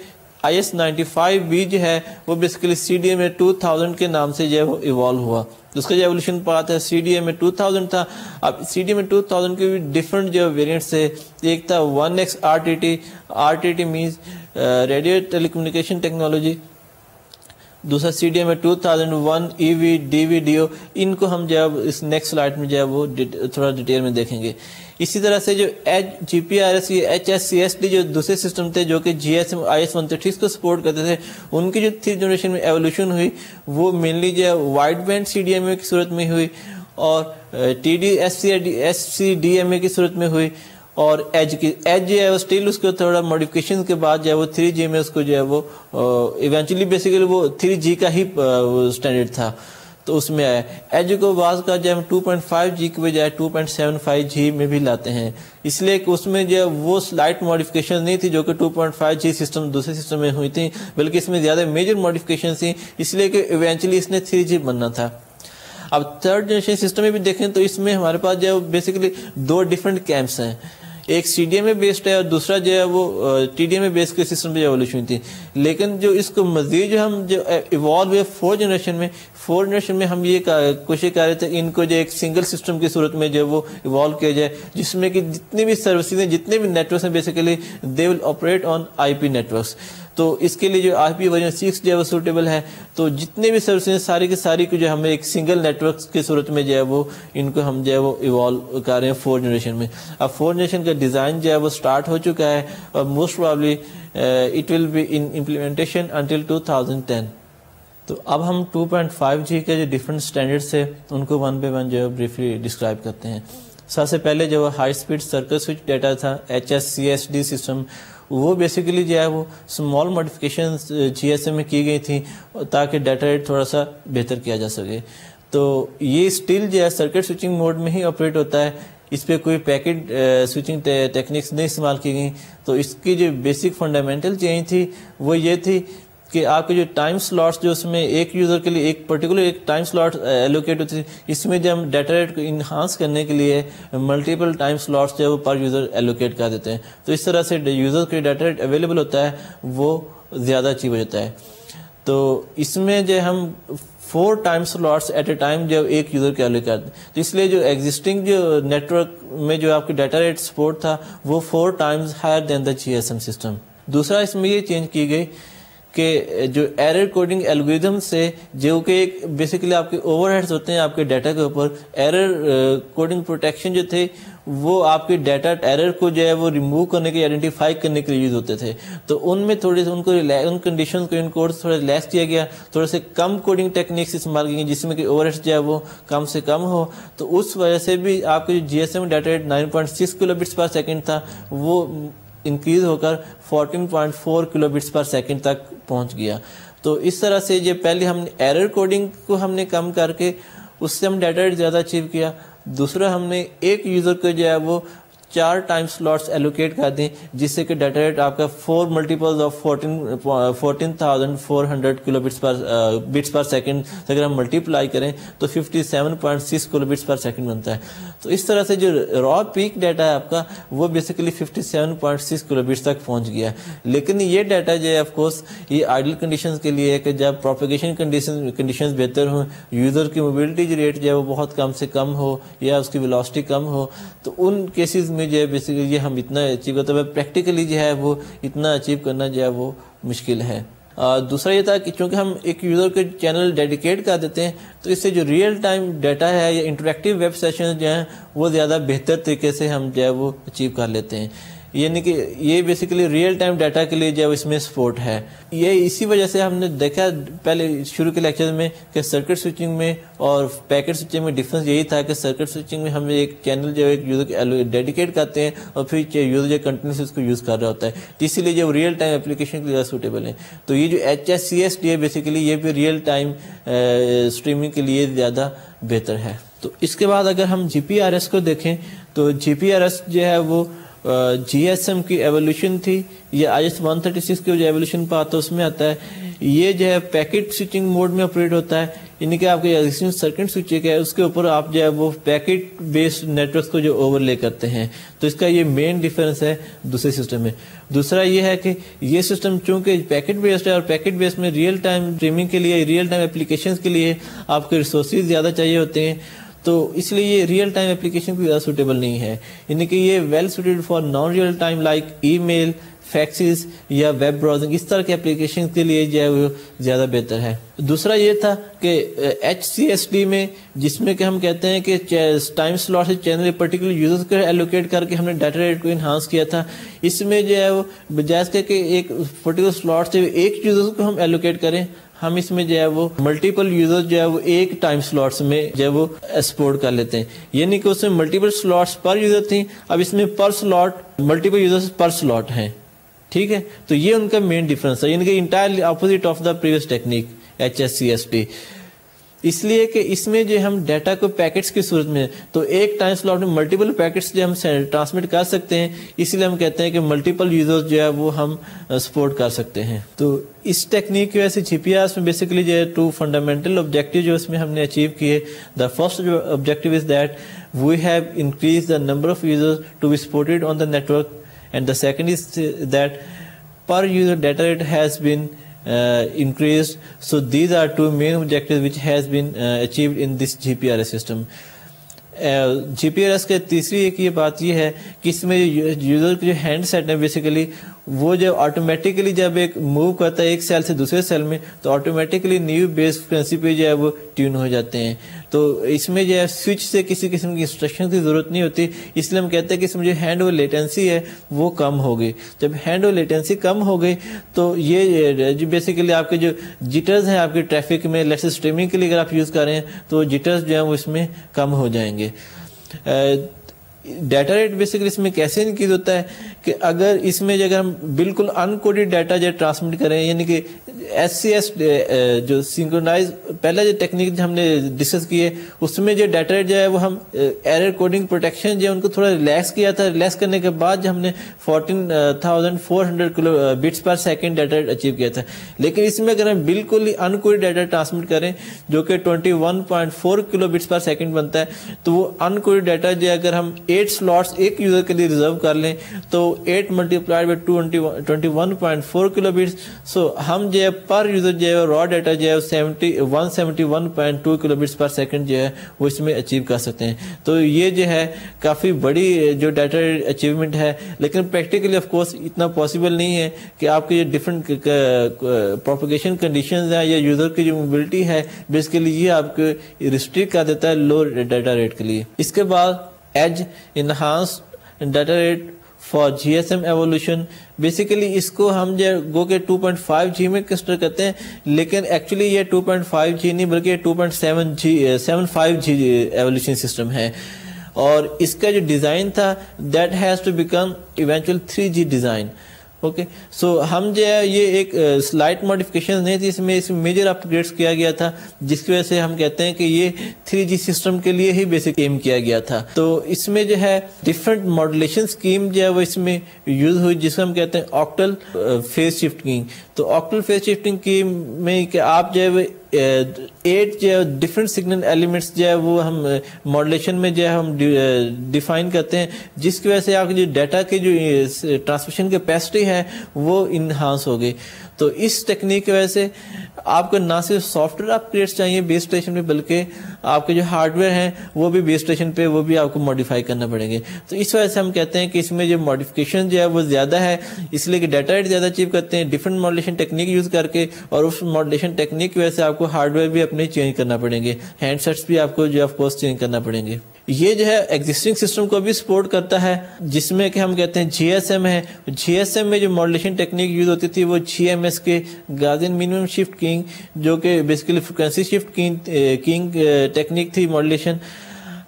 IS 95B جو ہے وہ بیسیکلی CDMA 2000 کے نام سے جو ہے وہ ایوالو ہوا۔ اس کا جو ایولیوشن پاتھ ہے CDMA 2000 تھا۔ اب CDMA 2000 کے بھی ڈفرنٹ جو ویریئنٹس تھے، ایک تھا 1X RTT مینز ریڈیو ٹیلی کمیونیکیشن ٹیکنالوجی، دوسرا CDMA 2001 EV-DVDO، ان کو ہم جو ہے اس نیکسٹ سلائڈ میں جو ہے وہ تھوڑا ڈیٹیل میں دیکھیں گے۔ اسی طرح سے جو GPRS یا HCSD جو دوسرے سسٹم تھے جو کہ GSM IS 136 کو سپورٹ کرتے تھے، ان کی جو 3 جنریشن میں ایولیوشن ہوئی وہ مینلی جو ہے وائڈ بینڈ CDMA کی صورت میں ہوئی اور TD-SCDMA کی صورت میں ہوئی، اور ایج جو ہے وہ اسٹل اس کو تھوڑا ماڈیفکیشن کے بعد جو ہے وہ 3G میں اس کو جو ہے وہ ایونچولی بیسیکلی وہ 3G کا ہی اسٹینڈرڈ تھا تو اس میں آیا. ایج کو بعض کا جو ہم 2.5G کے بجائے 2.75G میں بھی لاتے ہیں, اس لیے کہ اس میں جو ہے وہ سلائٹ ماڈیفکیشن نہیں تھی جو کہ 2.5G سسٹم دوسرے سسٹم میں ہوئی تھی, بلکہ اس میں زیادہ میجر ماڈیفکیشن تھیں, اس لیے کہ ایونچولی اس نے 3G بننا تھا. اب تھرڈ جنریشن سسٹم میں بھی دیکھیں تو اس میں ہمارے پاس جو ہے بیسیکلی 2 ڈفرینٹ کیمپس ہیں, ایک CDMA بیسڈ ہے اور دوسرا جو ہے وہ TDMA بیسڈ کے سسٹم پہ ایولیوشن تھی. لیکن جو اس کو مزید جو ہم جو ایوالو ہوئے 4 جنریشن میں ہم یہ کوشش کر رہے تھے کہ ان کو جو ایک سنگل سسٹم کی صورت میں جو وہ ایوالو کیا جائے, جس میں کہ جتنی بھی سروسز ہیں جتنے بھی نیٹورکس ہیں basically they will operate on IP networks. تو اس کے لیے جو IP ورژن 6 جو ہے وہ سوٹیبل ہے. تو جتنے بھی سروسز ہیں ساری کی ساری کو جو ہمیں ایک سنگل نیٹورک کی صورت میں جو ہے وہ ان کو ہم جو ہے وہ ایوالو کر رہے ہیں 4 جنریشن میں. اب 4 جنریشن کا ڈیزائن جو ہے وہ سٹارٹ ہو چکا ہے اور most probably it will be in implementation until 2010. تو اب ہم 2.5G کے جو ڈفرینٹ اسٹینڈرڈس ہیں ان کو 1 by 1 جو ہے بریفلی ڈسکرائب کرتے ہیں. سب سے پہلے جو high speed circuit switch data تھا HSCSD سسٹم, وہ بیسیکلی جو ہے وہ اسمال ماڈیفکیشن GSM میں کی گئی تھیں تاکہ ڈیٹا ریٹ تھوڑا سا بہتر کیا جا سکے. تو یہ اسٹل جو ہے سرکٹ سوئچنگ موڈ میں ہی آپریٹ ہوتا ہے, اس پہ کوئی پیکٹ سوئچنگ ٹیکنیکس نہیں استعمال کی گئیں. تو اس کی جو بیسک فنڈامنٹل چینج تھی وہ یہ تھی کہ آپ کے جو ٹائم سلاٹس جو اس میں ایک یوزر کے لیے ایک پرٹیکولر ایک ٹائم سلاٹ ایلوکیٹ ہوتی تھی, اس میں جو ہم ڈیٹا ریٹ کو انہانس کرنے کے لیے ملٹیپل ٹائم سلاٹس جو ہے وہ پر یوزر ایلوکیٹ کر دیتے ہیں. تو اس طرح سے یوزر کے ڈیٹا ریٹ اویلیبل ہوتا ہے وہ زیادہ اچیو ہو جاتا ہے. تو اس میں جو ہم 4 time slots at a time جو ایک یوزر کے ایلوکیٹ کرتے ہیں, تو اس لیے جو ایگزسٹنگ جو نیٹورک میں جو آپ کی ڈیٹا ریٹ سپورٹ تھا وہ 4 ٹائمز ہائر دین دا GSM سسٹم. دوسرا اس میں یہ چینج کی گئی کہ جو ایرر کوڈنگ الگوریدم سے جو کہ ایک بیسیکلی آپ کے اوور ہیڈز ہوتے ہیں آپ کے ڈیٹا کے اوپر, ایرر کوڈنگ پروٹیکشن جو تھے وہ آپ کے ڈیٹا ایرر کو جو ہے وہ ریموو کرنے کے آئیڈینٹیفائی کرنے کے لیے یوز ہوتے تھے. تو ان میں تھوڑے سے ان کنڈیشن کو ان کوڈز تھوڑا ریلیکس کیا گیا, تھوڑے سے کم کوڈنگ ٹیکنیکس استعمال کی گئی جس میں کہ اوور ہیڈز جو ہے وہ کم سے کم ہو. تو اس وجہ سے بھی آپ کے جو GSM data rate 9.6 kilo bits per second تھا وہ انکریز ہو کر 14.4 کلو بٹس پر سیکنڈ تک پہنچ گیا. تو اس طرح سے جو پہلے ہم نے ایرر کوڈنگ کو ہم نے کم کر کے اس سے ہم ڈیٹا ریٹ زیادہ اچیو کیا. دوسرا ہم نے ایک یوزر کو جو ہے وہ 4 ٹائم سلاٹس ایلوکیٹ کر دیں جس سے کہ ڈیٹا ریٹ آپ کا 4 multiples of 14,400 kilo bits per second اگر ہم ملٹیپلائی کریں تو 57.6 کلو بٹس پر سیکنڈ بنتا ہے. تو اس طرح سے جو را پیک ڈیٹا ہے آپ کا وہ بیسیکلی 57.6 کلو بٹس تک پہنچ گیا. لیکن یہ ڈیٹا جو ہے آف کورس یہ آئیڈل کنڈیشنز کے لیے ہے کہ جب پروپیگیشن کنڈیشنز بہتر ہوں, یوزر کی موبلٹی جو ریٹ جو ہے وہ بہت کم سے کم ہو یا اس کی ویلوسٹی کم ہو, تو ان کیسز میں جو ہے بیسیکلی یہ ہم اتنا اچیو کرتے ہیں. پریکٹیکلی جو ہے وہ اتنا اچیو کرنا جو ہے وہ مشکل ہے. دوسرا یہ تھا کہ چونکہ ہم ایک یوزر کے چینل ڈیڈیکیٹ کر دیتے ہیں تو اس سے جو ریئل ٹائم ڈیٹا ہے یا انٹریکٹیو ویب سیشن جو ہیں وہ زیادہ بہتر طریقے سے ہم جو ہے وہ اچیو کر لیتے ہیں. یعنی کہ یہ بیسیکلی ریئل ٹائم ڈیٹا کے لیے جو اس میں سپورٹ ہے. یہ اسی وجہ سے ہم نے دیکھا پہلے شروع کے لیکچر میں کہ سرکٹ سوئچنگ میں اور پیکٹ سوئچنگ میں ڈفرنس یہی تھا کہ سرکٹ سوئچنگ میں ہم ایک چینل جو ایک یوزر کے ڈیڈیکیٹ کرتے ہیں اور پھر یوزر جو کنٹینیوس اس کو یوز کر رہا ہوتا ہے, تو اسی لیے جو ریئل ٹائم اپلیکیشن کے لیے سوٹیبل ہیں. تو یہ جو HSCSD ہے بیسیکلی یہ بھی ریئل ٹائم اسٹریمنگ کے لیے زیادہ بہتر ہے. تو اس کے بعد اگر ہم GPRS کو دیکھیں تو GPRS جو ہے وہ GSM کی ایولیوشن تھی. یہ IS 136 کی جو ایولیوشن پہ آتا ہے اس میں آتا ہے. یہ جو ہے پیکٹ سوئچنگ موڈ میں آپریٹ ہوتا ہے, یعنی کہ آپ کے ایگزسٹنگ سرکٹ سوئچ ہے اس کے اوپر آپ جو ہے وہ پیکٹ بیسڈ نیٹورک کو جو اوور لے کرتے ہیں. تو اس کا یہ مین ڈیفرنس ہے دوسرے سسٹم میں. دوسرا یہ ہے کہ یہ سسٹم چونکہ پیکٹ بیسڈ ہے اور پیکٹ بیسڈ میں ریئل ٹائم اسٹریمنگ کے لیے ریئل ٹائم اپلیکیشنز کے لیے آپ کے ریسورسز زیادہ چاہیے ہوتے ہیں, تو اس لیے یہ ریئل ٹائم اپلیکیشن کو زیادہ سوٹیبل نہیں ہے. یعنی کہ یہ well suited for non real time like email, faxes یا ویب براؤزنگ اس طرح کے اپلیکیشن کے لیے جو ہے وہ زیادہ بہتر ہے. دوسرا یہ تھا کہ HCSD میں جس میں کہ ہم کہتے ہیں کہ ٹائم سلاٹ سے چینل پرٹیکولر یوزرز کو ایلوکیٹ کر کے ہم نے ڈیٹا ریٹ کو انہانس کیا تھا. اس میں جو ہے وہ بجائے کہ ایک پرٹیکولر سلاٹ سے ایک یوزرز کو ہم ایلوکیٹ کریں, ہم اس میں جو ہے وہ ملٹیپل یوزر جو ہے وہ ایک ٹائم سلاٹس میں جو ہے وہ سپورٹ کر لیتے ہیں. یعنی کہ اس میں ملٹیپل سلاٹس پر یوزر تھیں, اب اس میں پر سلاٹ ملٹیپل یوزرز پر سلاٹ ہیں. ٹھیک ہے, تو یہ ان کا مین ڈفرنس ہے, یعنی کہ entirely opposite of the previous technique HSCSD. اس لیے کہ اس میں جو ہم ڈیٹا کو پیکٹس کی صورت میں تو ایک ٹائم سلاٹ میں ملٹیپل پیکٹس جو ہم ٹرانسمٹ کر سکتے ہیں, اس لیے ہم کہتے ہیں کہ ملٹیپل یوزرز جو ہے وہ ہم سپورٹ کر سکتے ہیں. تو اس ٹیکنیک کی وجہ سے GPRS میں بیسیکلی جو ہے 2 فنڈامنٹل آبجیکٹیو جو اس میں ہم نے اچیو کیے. The first objective is that we have increase the number of users to be supported on the network, and the second is that per user data rate has been increased. So these are 2 main objectives which has been achieved in this GPRS system. GPRS کے تیسری ایک یہ بات یہ ہے کہ اس میں user کے جو ہینڈ سیٹ ہے بیسیکلی وہ جو آٹومیٹیکلی جب ایک موو کرتا ہے ایک سیل سے دوسرے سیل میں تو آٹومیٹیکلی نیو بیس فریکوینسی پہ جو ہے وہ ٹیون ہو جاتے ہیں. تو اس میں جو ہے سوئچ سے کسی قسم کی انسٹرکشن کی ضرورت نہیں ہوتی, اس لیے ہم کہتے ہیں کہ اس میں جو ہینڈ اوور لیٹنسی ہے وہ کم ہو گئی. جب ہینڈ اوور لیٹنسی کم ہو گئی تو یہ جو بیسیکلی آپ کے جو جٹرز ہیں آپ کے ٹریفک میں لیٹس اسٹریمنگ کے لیے اگر آپ یوز کر رہے ہیں تو جٹرز جو ہیں وہ اس میں کم ہو جائیں گے. ڈیٹا ریٹ بیسیکلی اس میں کیسے انکریز ہوتا ہے کہ اگر اس میں اگر ہم بالکل ان کوڈڈ ڈیٹا جو ٹرانسمٹ کریں, یعنی کہ SCS جو سنکرونائز پہلا جو ٹیکنیک ہم نے ڈسکس کی ہے اس میں جو ڈیٹا ریٹ جو ہے وہ ہم ایرر کوڈنگ پروٹیکشن جو ہے ان کو تھوڑا ریلیکس کیا تھا. ریلیکس کرنے کے بعد جو ہم نے 14,400 kilo bits per second data rate achieve کیا تھا. لیکن اس میں اگر ہم بالکل ہی ان کوڈڈ ڈیٹا ٹرانسمٹ کریں جو کہ 21.4 کلو بٹس پر سیکنڈ بنتا ہے, تو وہ ان کوڈڈ ڈیٹا جو ہے اگر ہم 8 سلاٹس ایک یوزر کے لیے ریزرو کر لیں تو 8 ملٹیپلائڈ بائی 21.4 کلو بٹس. سو ہم جو ہے پر یوزر جو ہے را ڈیٹا جو ہے 171.2 کلو بٹس پر سیکنڈ جو ہے وہ اس میں اچیو کر سکتے ہیں. تو یہ جو ہے کافی بڑی جو ڈیٹا اچیومنٹ ہے, لیکن پریکٹیکلی آف کورس اتنا پاسبل نہیں ہے کہ آپ کے جو ڈفرینٹ پروپیگیشن کنڈیشنز ہیں یا یوزر کی جو موبلٹی ہے بیسیکلی یہ آپ کو ریسٹرکٹ کر دیتا ہے لو ڈیٹا ریٹ کے لیے. اس کے بعد edge enhance data rate for GSM evolution, basically اس کو ہم جو گو کے 2.5G میں کنسیڈر کرتے ہیں, لیکن ایکچولی یہ 2.5G نہیں بلکہ 2.75G ایوولوشن سسٹم ہے. اور اس کا جو ڈیزائن تھا that has to become eventual 3G design. Okay, so ہم جو ہے یہ ایک سلائٹ ماڈیفکیشن نہیں تھی, اس میں میجر اپ گریڈس کیا گیا تھا جس کی وجہ سے ہم کہتے ہیں کہ یہ 3G سسٹم کے لیے ہی بیسک ایم کیا گیا تھا. تو اس میں جو ہے ڈفرینٹ ماڈولیشن اسکیم جو ہے وہ اس میں یوز ہوئی جس کو ہم کہتے ہیں آکٹل فیز شفٹنگ. تو آکٹل فیز شفٹنگ کی میں کہ آپ جو ہے 8 جو ہے ڈفرینٹ سگنل ایلیمنٹس جو ہے وہ ہم ماڈولیشن میں جو ہے ہم ڈیفائن کرتے ہیں, جس کی وجہ سے آپ جو ڈیٹا کی جو ٹرانسمیشن کیپیسٹی ہے وہ انہانس ہو گئی. تو اس ٹیکنیک کی وجہ سے آپ کو نہ صرف سافٹ ویئر اپ گریڈس چاہیے بیس اسٹیشن پہ بلکہ آپ کے جو ہارڈ ویئر ہیں وہ بھی بیس اسٹیشن پہ وہ بھی آپ کو ماڈیفائی کرنا پڑیں گے. تو اس وجہ سے ہم کہتے ہیں کہ اس میں جو ماڈیفکیشن جو ہے وہ زیادہ ہے, اس لیے کہ ڈیٹا ریٹ زیادہ اچیو کرتے ہیں ڈفرینٹ ماڈولیشن ٹیکنیک یوز کر کے, اور اس ماڈولیشن ٹیکنیک کی وجہ سے آپ کو ہارڈ ویئر بھی اپنے چینج کرنا پڑیں گے, ہینڈ سیٹس بھی آپ کو جو آف کورس چینج کرنا پڑیں گے. یہ جو ہے ایگزسٹنگ سسٹم کو بھی سپورٹ کرتا ہے جس میں کہ ہم کہتے ہیں GSM ہے. GSM میں جو ماڈولیشن ٹیکنیک یوز ہوتی تھی وہ GMS کے گاؤسین منیمم شفٹ کینگ جو کہ basically frequency shift keying technique تھی ماڈولیشن.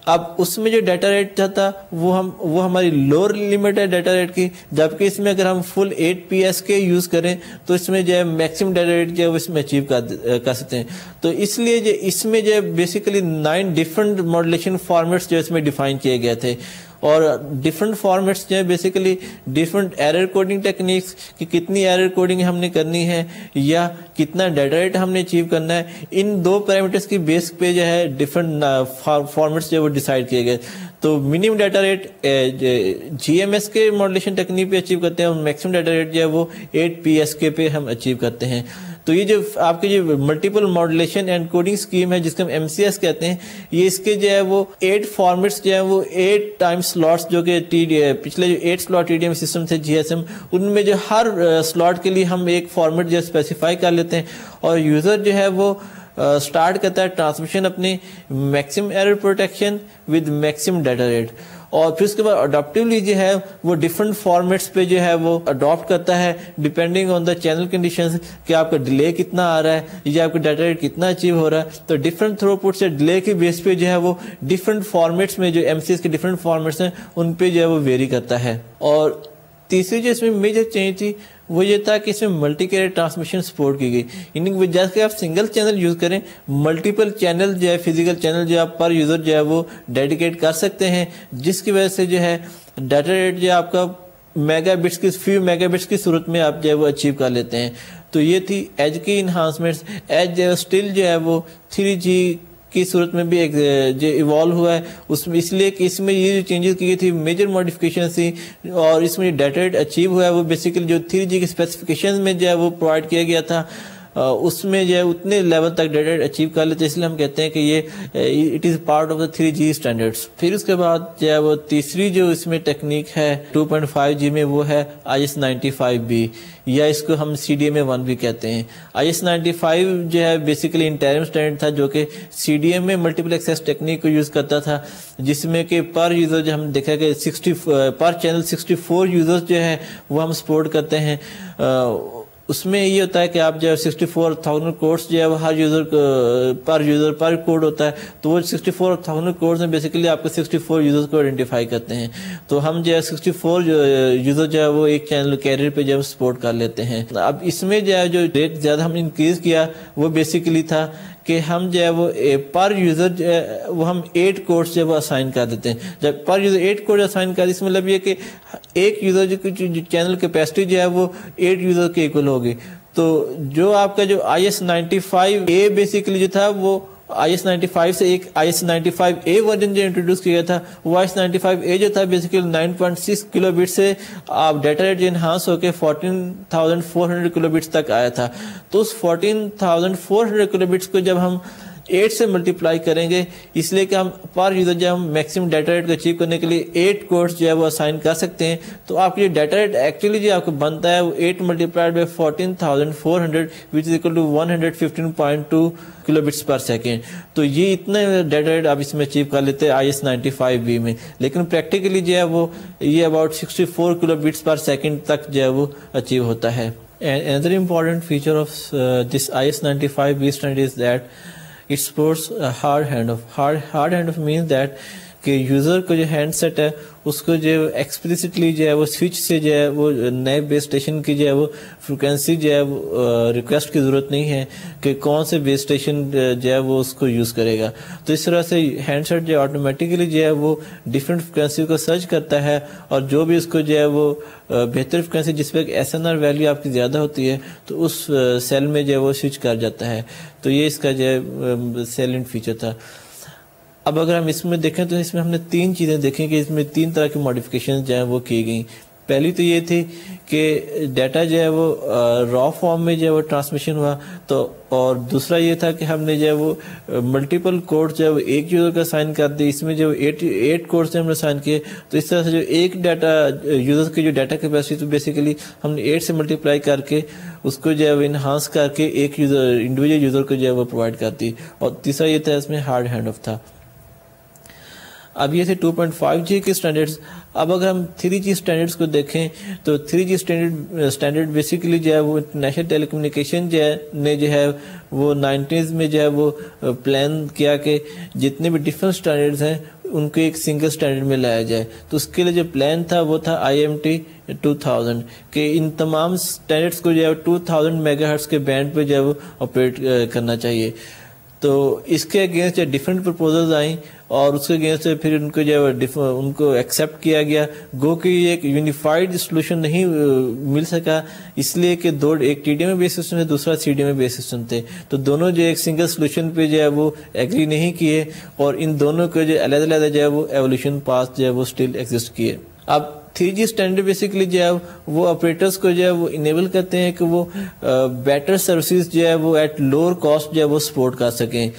اب اس میں جو ڈیٹا ریٹ تھا وہ ہماری لوور لمٹ ہے ڈیٹا ریٹ کی, جبکہ اس میں اگر ہم فل 8PSK یوز کریں تو اس میں جو ہے میکسیمم ڈیٹا ریٹ جو ہے وہ اس میں اچیو کر سکتے ہیں. تو اس لیے جو اس میں جو ہے بیسیکلی 9 ڈفرینٹ ماڈولیشن فارمیٹس جو اس میں ڈیفائن کیے گئے تھے, اور ڈفرینٹ فارمیٹس جو ہے basically different error coding techniques کہ کتنی ایرر کوڈنگ ہم نے کرنی ہے یا کتنا ڈیٹا ریٹ ہم نے اچیو کرنا ہے, ان 2 پیرامیٹرس کی بیس پہ جو ہے ڈفرینٹ فارمیٹس جو ہے وہ ڈیسائیڈ کیے گئے. تو منیمم ڈیٹا ریٹ GMS کے ماڈولیشن ٹیکنیک پہ اچیو کرتے ہیں, اور میکسیمم ڈیٹا ریٹ جو ہے وہ 8PSK پہ ہم اچیو کرتے ہیں. تو یہ جو آپ کے جو multiple modulation and coding scheme ہے جس کو ہم MCS کہتے ہیں، یہ اس کے جو ہے وہ 8 فارمیٹس جو ہے وہ 8 ٹائم سلاٹس جو کہ پچھلے جو 8 سلاٹ TDM سسٹم تھے GSM، ان میں جو ہر سلاٹ کے لیے ہم ایک فارمیٹ جو اسپیسیفائی کر لیتے ہیں، اور یوزر جو ہے وہ سٹارٹ کرتا ہے ٹرانسمیشن اپنی maximum error protection with maximum data rate, اور پھر اس کے بعد اڈاپٹیولی جو ہے وہ ڈفرنٹ فارمیٹس پہ جو ہے وہ اڈاپٹ کرتا ہے depending on the channel conditions کہ آپ کا ڈیلے کتنا آ رہا ہے یا آپ کا ڈیٹا ریٹ کتنا اچیو ہو رہا ہے. تو ڈفرنٹ تھرو پٹ سے ڈیلے کے بیس پہ جو ہے وہ ڈفرنٹ فارمیٹس میں جو MCS کے ڈفرنٹ فارمیٹس ہیں ان پہ جو ہے وہ ویری کرتا ہے. اور تیسری جو اس میں میجر چینج تھی وہ یہ تھا کہ اس میں ملٹی کیریئر ٹرانسمیشن سپورٹ کی گئی، یعنی جیسے کہ آپ سنگل چینل یوز کریں، ملٹیپل چینل جو ہے فزیکل چینل جو آپ پر یوزر جو ہے وہ ڈیڈیکیٹ کر سکتے ہیں، جس کی وجہ سے جو ہے ڈیٹا ریٹ جو ہے آپ کا فیو میگا بٹس کی صورت میں آپ جو ہے وہ اچیو کر لیتے ہیں. تو یہ تھی ایج کی انہانسمنٹس. ایج جو ہے اسٹل جو ہے وہ 3G کی صورت میں بھی ایک جو ایوالو ہوا ہے اس میں، اس لیے کہ اس میں یہ جو چینجز کی گئی تھی میجر ماڈیفکیشن تھی، اور اس میں جو ڈیٹا ریٹ اچیو ہوا ہے وہ بیسیکلی جو 3G کے اسپیسیفکیشن میں جو ہے وہ پرووائڈ کیا گیا تھا اس میں جو ہے اتنے لیول تک ڈیٹا ریٹ اچیو کر لیتے، اس لیے ہم کہتے ہیں کہ یہ it is part of the 3G standards. پھر اس کے بعد جو ہے وہ تیسری جو اس میں ٹیکنیک ہے 2.5G میں وہ ہے IS-95B، یا اس کو ہم CDMA1 بھی کہتے ہیں. IS-95 جو ہے بیسیکلی انٹرم اسٹینڈرڈ تھا جو کہ CDM میں ملٹیپل ایکسیس ٹیکنیک کو یوز کرتا تھا، جس میں کہ پر یوزر جو ہم دیکھا کہ پر چینل 64 یوزرز جو ہے وہ ہم سپورٹ کرتے ہیں. اس میں یہ ہوتا ہے کہ آپ جو 64,000 کوڈس جو ہے وہ ہر یوزر پر کوڈ ہوتا ہے، تو وہ 64,000 کوڈس میں بیسیکلی آپ کو 64 یوزرز کو آئیڈینٹیفائی کرتے ہیں. تو ہم جو ہے 64 یوزر جو ہے وہ ایک چینل کیریئر پہ جو ہے سپورٹ کر لیتے ہیں. اب اس میں جو ہے جو ریٹ زیادہ ہم انکریز کیا وہ بیسیکلی تھا کہ ہم جو ہے وہ پر یوزر جو ہے وہ ہم 8 کوڈس جو ہے وہ اسائن کر دیتے ہیں. جب پر یوزر 8 کوڈ اسائن کر، اس مطلب یہ کہ ایک یوزر جو چینل کیپیسٹی جو ہے وہ 8 یوزر کے ایکول ہوگی. تو جو آپ کا جو IS-95A بیسیکلی جو تھا وہ IS-95 سے ایک IS-95A ورژن جو انٹروڈیوس کیا تھا، وہ IS-95A جو تھا بیسیکلی 9.6 کلو بٹ سے آپ ڈیٹا ریٹ جو انہانس ہو کے 14,400 کلو بٹس تک آیا تھا. تو اس 14,400 کلو بٹس کو جب ہم 8 سے ملٹیپلائی کریں گے، اس لیے کہ ہم پر یوزر جب ہم میکسیمم ڈیٹا ریٹ کو اچیو کرنے کے لیے 8 کوڈس جو ہے وہ اسائن کر سکتے ہیں، تو آپ کی ڈیٹا ریٹ ایکچولی جو آپ کو بنتا ہے وہ 8 multiplied by 14,400 which is equal to 115.2 kilo bits per second. تو یہ اتنا ڈیٹا ریٹ آپ اس میں اچیو کر لیتے ہیں IS-95B میں، لیکن پریکٹیکلی جو ہے وہ یہ about 64 kilo bits per second تک جو ہے وہ اچیو ہوتا ہے. Another important feature of this IS-95B standard is that it supports hard handoff. Hard handoff means that کہ یوزر کو جو ہینڈ سیٹ ہے اس کو جو ایکسپلیسٹلی جو ہے وہ سوئچ سے جو ہے وہ نئے بیس اسٹیشن کی جو ہے وہ فریکوینسی جو ہے وہ ریکویسٹ کی ضرورت نہیں ہے کہ کون سے بیس اسٹیشن جو ہے وہ اس کو یوز کرے گا. تو اس طرح سے ہینڈ سیٹ جو آٹومیٹیکلی جو ہے وہ ڈفرینٹ فریکوینسی کو سرچ کرتا ہے، اور جو بھی اس کو جو ہے وہ بہتر فریکوینسی جس پہ SNR ویلیو آپ کی زیادہ ہوتی ہے تو اس سیل میں جو ہے وہ سوئچ کر جاتا ہے. تو یہ اس کا جو ہے سیلنٹ فیچر تھا. اب اگر ہم اس میں دیکھیں تو اس میں ہم نے 3 چیزیں دیکھیں کہ اس میں 3 طرح کی ماڈیفکیشن جو ہیں وہ کی گئیں. پہلی تو یہ تھی کہ ڈیٹا جو ہے وہ را فارم میں جو ہے وہ ٹرانسمیشن ہوا، تو اور دوسرا یہ تھا کہ ہم نے جو ہے وہ ملٹیپل کوڈ جو ہے وہ ایک یوزر کا سائن کر دی، اس میں جو 8 کوڈ سے ہم نے سائن کیے. تو اس طرح سے جو ایک ڈیٹا یوزر کی جو ڈیٹا کیپیسٹی تو بیسیکلی ہم نے 8 سے ملٹیپلائی کر کے اس کو جو ہے وہ انہانس کر کے ایک یوزر انڈیویجل یوزر کو جو ہے وہ پرووائڈ کرتی. اور تیسرا یہ تھا اس میں ہارڈ ہینڈ آف تھا. اب یہ تھے 2.5G کے سٹینڈرڈز. اب اگر ہم 3G سٹینڈرڈز کو دیکھیں تو 3G سٹینڈرڈ بیسیکلی جو ہے وہ انٹرنیشنل ٹیلی کمیونیکیشن جو ہے نے جو ہے وہ 90s میں جو ہے وہ پلان کیا کہ جتنے بھی ڈفرنٹ سٹینڈرڈز ہیں ان کو ایک سنگل سٹینڈرڈ میں لایا جائے. تو اس کے لیے جو پلان تھا وہ تھا IMT 2000 کہ ان تمام سٹینڈرڈز کو جو ہے 2000 میگا ہرٹز کے بینڈ پہ جو ہے وہ آپریٹ کرنا چاہیے. تو اس کے اگینسٹ جو ڈفرینٹ پرپوزلز آئیں اور اس کے اگینسٹ پھر ان کو جو ہے ان کو ایکسیپٹ کیا گیا. گو کہ یہ ایک یونیفائڈ سولوشن نہیں مل سکا، اس لیے کہ ایک TDMA بیس سسٹم ہے، دوسرا CDMA بیس سسٹم تھے. تو دونوں جو ایک سنگل سولوشن پہ جو ہے وہ ایگری نہیں کیے، اور ان دونوں کو جو علیحدہ علیحدہ جو ہے وہ ایولیوشن پاس جو ہے وہ اسٹل ایگزسٹ کیے. اب 3G اسٹینڈرڈ بیسیکلی جو ہے وہ آپریٹرس کو جو ہے وہ انیبل کرتے ہیں کہ وہ بیٹر سروسز جو ہے وہ ایٹ لوور کاسٹ جو ہے وہ سپورٹ کر سکیں,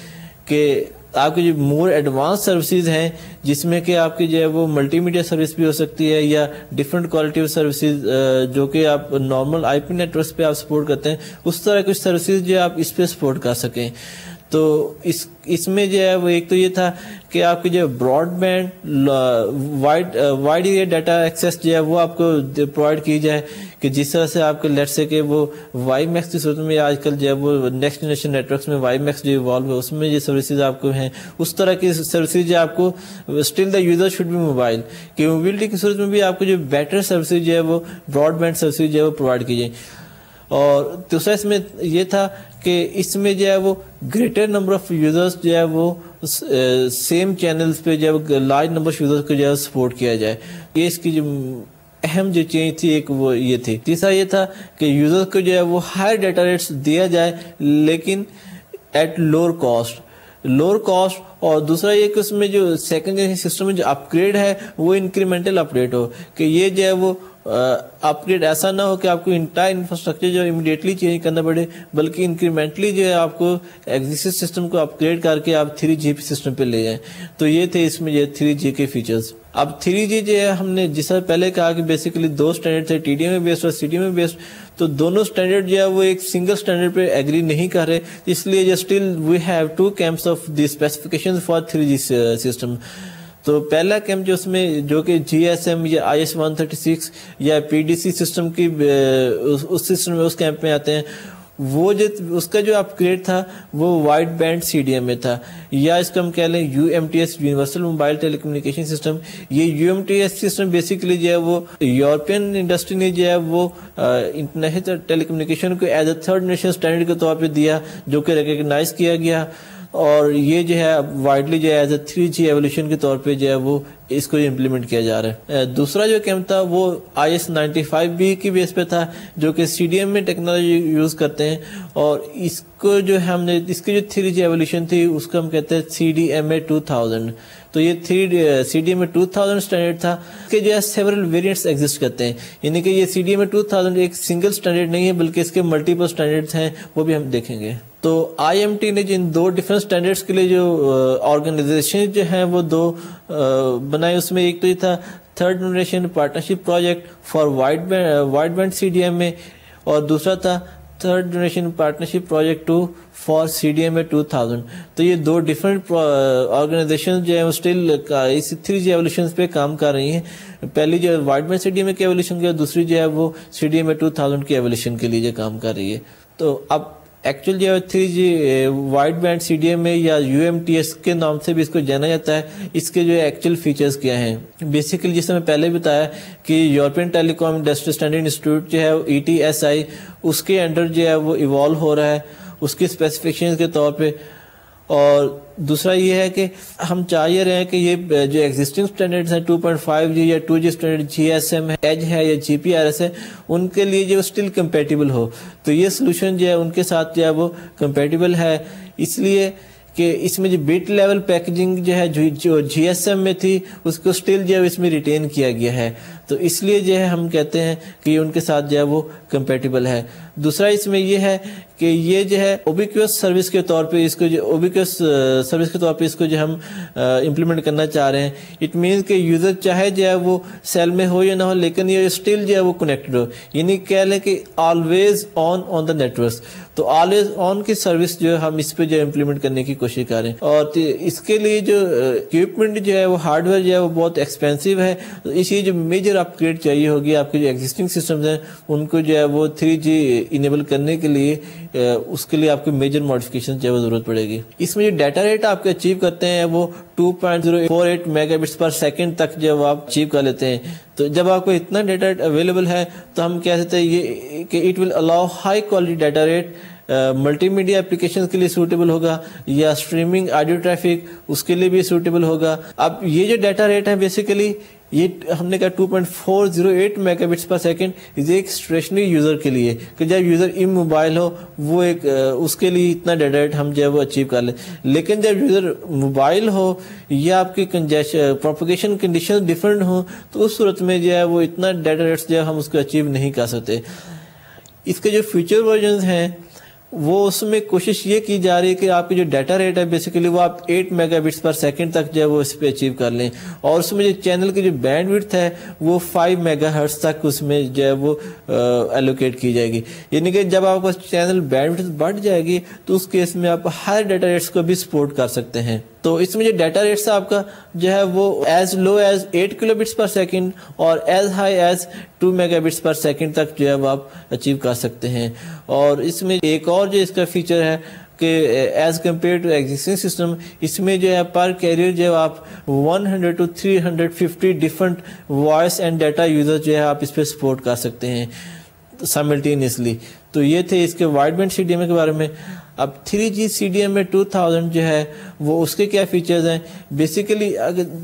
کہ آپ کی جو مور ایڈوانس سروسز ہیں جس میں کہ آپ کی جو ہے وہ ملٹی میڈیا سروس بھی ہو سکتی ہے یا ڈفرینٹ کوالٹی آف سروسز جو کہ آپ نارمل آئی پی نیٹورکس پہ آپ سپورٹ کرتے ہیں, اس طرح کچھ سروسز جو ہے آپ اس پہ سپورٹ کر سکیں. تو اس میں جو ہے وہ ایک تو یہ تھا کہ آپ کی جو broadband wide area data access جو ہے وہ آپ کو پرووائڈ کی جائے, کہ جس طرح سے آپ کے لیٹ سے کہ وہ وائی میکس کی صورت میں آج کل جو ہے وہ نیکسٹ جنریشن نیٹورکس میں وائی میکس جو ایوالو ہے اس میں جو سروسز آپ کو ہیں اس طرح کی سروسز جو آپ کو still the user should be mobile, کہ موبلٹی کی صورت میں بھی آپ کو جو بیٹر سروسز جو ہے وہ براڈ بینڈ سروسز جو ہے وہ پرووائڈ کی جائیں. اور دوسرا اس میں یہ تھا کہ اس میں جو ہے وہ گریٹر نمبر آف یوزرس جو ہے وہ سیم چینلز پہ جو ہے لارج نمبر آف یوزرس کو جو ہے سپورٹ کیا جائے. یہ اس کی جو اہم جو چینج تھی ایک وہ یہ تھی. تیسرا یہ تھا کہ یوزرس کو جو ہے وہ ہائر ڈیٹا ریٹس دیا جائے لیکن ایٹ لوور کاسٹ. اور دوسرا یہ کہ اس میں جو سیکنڈ جنریشن سسٹم میں جو اپ گریڈ ہے وہ انکریمنٹل اپ گریڈ ہو, کہ یہ جو ہے وہ اپ گریڈ ایسا نہ ہو کہ آپ کو انٹائر انفراسٹرکچر جو امیڈیٹلی چینج کرنا پڑے, بلکہ انکریمنٹلی جو ہے آپ کو ایگزسٹنگ سسٹم کو اپ گریڈ کر کے آپ 3G سسٹم پہ لے جائیں. تو یہ تھے اس میں جو 3G کے فیچرز. اب 3G جو ہے ہم نے جس طرح پہلے کہا کہ بیسیکلی دو اسٹینڈرڈ تھے, TDMA بیسڈ اور CDMA بیسڈ, تو دونوں اسٹینڈرڈ جو ہے وہ ایک سنگل اسٹینڈرڈ پہ ایگری نہیں کر رہے, اس لیے جو still we have to camps of the specification for 3G system. تو پہلا کیمپ جو اس میں جو کہ GSM یا IS-136 یا PDC سسٹم کی اس سسٹم میں اس کیمپ میں آتے ہیں, وہ جو اس کا جو اپ گریڈ تھا وہ وائڈ بینڈ CDMA تھا, یا اس کو ہم کہہ لیں UMTS یونیورسل موبائل ٹیلی کمیونیکیشن سسٹم. یہ UMTS سسٹم بیسیکلی جو ہے وہ یورپین انڈسٹری نے جو ہے وہ انٹرنیشنل ٹیلی کمیونیکیشن کو as a third generation standard کے طور پہ دیا, جو کہ ریکگنائز کیا گیا, اور یہ جو ہے وائڈلی جو ہے ایز اے 3G ایولیوشن کے طور پہ جو ہے وہ اس کو امپلیمنٹ کیا جا رہا ہے. دوسرا جو کیمپ تھا وہ IS-95B کی بیس پہ تھا, جو کہ CDMA میں ٹیکنالوجی یوز کرتے ہیں, اور اس کو جو ہم نے اس کی جو 3G ایولیوشن تھی اس کو ہم کہتے ہیں CDMA 2000. تو یہ CDMA 2000 اسٹینڈرڈ تھا کہ جو ہے سیورل ویریئنٹس ایگزسٹ کرتے ہیں, یعنی کہ یہ CDMA 2000 ایک سنگل اسٹینڈرڈ نہیں ہے بلکہ اس کے ملٹیپل اسٹینڈرڈس ہیں, وہ بھی ہم دیکھیں گے. تو IMT نے جن دو ڈفرینٹ اسٹینڈرڈس کے لیے جو آرگنائزیشن جو ہیں وہ دو بنائے, اس میں ایک تو یہ تھا third generation partnership project for wideband CDMA, اور دوسرا تھا third generation partnership project 2 for CDMA 2000. تو یہ دو ڈفرینٹ آرگنائزیشن جو ہیں وہ اسٹل اس 3G ایولیوشن پہ کام کر رہی ہیں. پہلی جو وائڈ بینڈ CDMA کی ایولیوشن کی, دوسری جو ہے وہ CDMA 2000 کی ایولیوشن کے لیے جو کام کر رہی ہے. تو اب ایکچوئل جو ہے 3G وائڈ بینڈ CDMA یا UMTS کے نام سے بھی اس کو جانا جاتا ہے. اس کے جو ایکچوئل فیچرز کیا ہیں, بیسیکلی جس میں پہلے بتایا کہ یورپین ٹیلی کام انڈسٹری اسٹینڈرڈ انسٹیٹیوٹ جو ہے ETSI اس کے انڈر جو ہے وہ ایوالو ہو رہا ہے اس کی اسپیسیفکیشن کے طور پہ. اور دوسرا یہ ہے کہ ہم چاہ یہ رہے ہیں کہ یہ جو ایگزسٹنگ اسٹینڈرڈز ہیں 2.5G یا 2G اسٹینڈرڈ GSM ہے, ایج ہے یا GPRS ہے, ان کے لیے جو اسٹل کمپیٹیبل ہو. تو یہ سلوشن جو ہے ان کے ساتھ جو ہے وہ کمپیٹیبل ہے, اس لیے کہ اس میں جو بیٹ لیول پیکجنگ جو ہے جو GSM میں تھی اس کو اسٹل جو ہے اس میں ریٹین کیا گیا ہے. تو اس لیے جو ہے ہم کہتے ہیں کہ یہ ان کے ساتھ جو ہے وہ کمپیٹیبل ہے. دوسرا اس میں یہ ہے کہ یہ جو ہے اوبیکوس سروس کے طور پہ اس کو جو اوبیکوس سروس کے طور پہ اس کو جو ہم امپلیمنٹ کرنا چاہ رہے ہیں. اٹ مینس کہ یوزر چاہے جو ہے وہ سیل میں ہو یا نہ ہو لیکن یہ اسٹل جو ہے وہ کنیکٹڈ ہو, یعنی کہہ لیں کہ آلویز آن دا نیٹورک. تو آلویز آن کی سروس جو ہم اس پہ جو امپلیمنٹ کرنے کی کوشش کریں, اور اس کے لیے جو اکوپمنٹ جو ہے وہ ہارڈ ویئر جو ہے وہ بہت ایکسپینسو ہے. اسی جو میجر اپ گریڈ چاہیے ہوگی آپ کے جو ایگزسٹنگ سسٹمز ہیں ان کو جو ہے وہ 3G انیبل کرنے کے لیے اس کے لیے آپ کو میجر ماڈیفکیشن جو ہے وہ ضرورت پڑے گی. اس میں جو ڈیٹا ریٹ آپ کے اچیو کرتے ہیں وہ 2.048 میگا بٹس پر سیکنڈ تک جب آپ اچیو کر لیتے ہیں. تو جب آپ کو اتنا ڈیٹا ریٹ اویلیبل ہے تو ہم کہہ سکتے ہیں یہ کہ it will allow high quality data rate multi media application کے لیے سوٹیبل ہوگا یا اسٹریمنگ آڈیو ٹریفک اس کے لیے بھی سوٹیبل ہوگا. اب یہ جو ڈیٹا ریٹ ہے بیسیکلی یہ ہم نے کہا 2.408 میگا بٹس پر سیکنڈ ایک اسٹیشنری یوزر کے لیے کہ جب یوزر موبائل ہو وہ ایک اس کے لیے اتنا ڈیٹا ریٹ ہم جو ہے وہ اچیو کر لیں. لیکن جب یوزر موبائل ہو یا آپ کی پروپیگیشن کنڈیشن ڈفرینٹ ہوں تو اس صورت میں جو ہے وہ اتنا ڈیٹا ریٹس جو ہے ہم اس کو اچیو نہیں کر سکتے. اس کے جو فیوچر ورژنز ہیں وہ اس میں کوشش یہ کی جا رہی ہے کہ آپ کی جو ڈیٹا ریٹ ہے بیسیکلی وہ آپ 8 میگا بٹس پر سیکنڈ تک جو ہے وہ اس پہ اچیو کر لیں, اور اس میں جو چینل کی جو بینڈ وڈتھ ہے وہ 5 میگا ہرٹز تک اس میں جو ہے وہ ایلوکیٹ کی جائے گی. یعنی کہ جب آپ کا چینل بینڈ وڈتھ بڑھ جائے گی تو اس کیس میں آپ ہر ڈیٹا ریٹس کو بھی سپورٹ کر سکتے ہیں. تو اس میں جو ڈیٹا ریٹس آپ کا جو ہے وہ as low as 8 kilo bits per second اور as high as 2 mega bits per second تک جو ہے وہ آپ اچیو کر سکتے ہیں. اور اس میں ایک اور جو اس کا فیچر ہے کہ as compare to existing system اس میں جو ہے پر کیریئر جو آپ 100 to 350 different voice and data user جو ہے آپ اس پہ سپورٹ کر سکتے ہیں سائملٹینیسلی. تو یہ تھے اس کے wide band C D M A کے بارے میں. اب 3G CDMA 2000 جو ہے وہ اس کے کیا فیچرز ہیں. بیسیکلی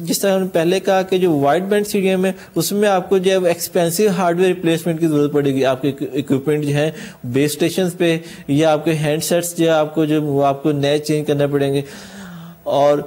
جس طرح ہم نے پہلے کہا کہ جو وائڈ بینڈ CDMA اس میں آپ کو جو ہے ایکسپینسو ہارڈ ویئر ریپلیسمنٹ کی ضرورت پڑے گی. آپ کے اکوپمنٹ جو ہیں بیس اسٹیشنز پہ یا آپ کے ہینڈ سیٹس جو آپ کو نئے چینج کرنا پڑیں گے. اور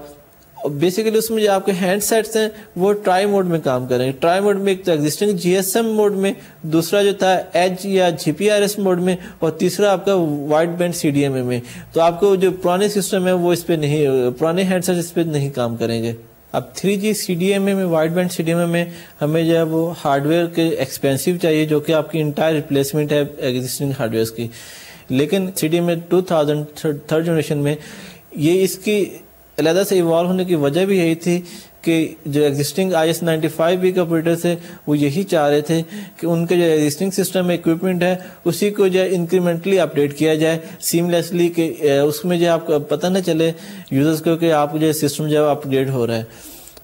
بیسیکلی اس میں جو آپ کے ہینڈ سیٹس ہیں وہ ٹرائی موڈ میں کام کریں گے. ٹرائی موڈ میں ایک تو ایگزسٹنگ GSM موڈ میں, دوسرا جو تھا ایج یا GPRS موڈ میں, اور تیسرا آپ کا وائڈ بینڈ CDMA میں. تو آپ کو جو پرانے سسٹم ہے وہ اس پہ نہیں, پرانے ہینڈ سیٹس اس پہ نہیں کام کریں گے. اب 3G CDMA میں وائڈ بینڈ CDMA میں ہمیں جو ہے وہ ہارڈ ویئر کے ایکسپینسو چاہیے جو کہ آپ کی انٹائر ریپلیسمنٹ ہے ایگزسٹنگ ہارڈ ویئرس کی. لیکن CDMA 2000 تھرڈ جنریشن میں یہ اس کی علیحدہ سے ایوالو ہونے کی وجہ بھی یہی تھی کہ جو ایگزسٹنگ IS 95B کے آپریٹر تھے وہ یہی چاہ رہے تھے کہ ان کے جو ایگزسٹنگ سسٹم اکوپمنٹ ہے اسی کو جو ہے انکریمنٹلی اپڈیٹ کیا جائے سیملیسلی, کہ اس میں جو آپ کو پتہ نہ چلے یوزرز کو کہ آپ جو سسٹم جو ہے اپڈیٹ ہو رہا ہے.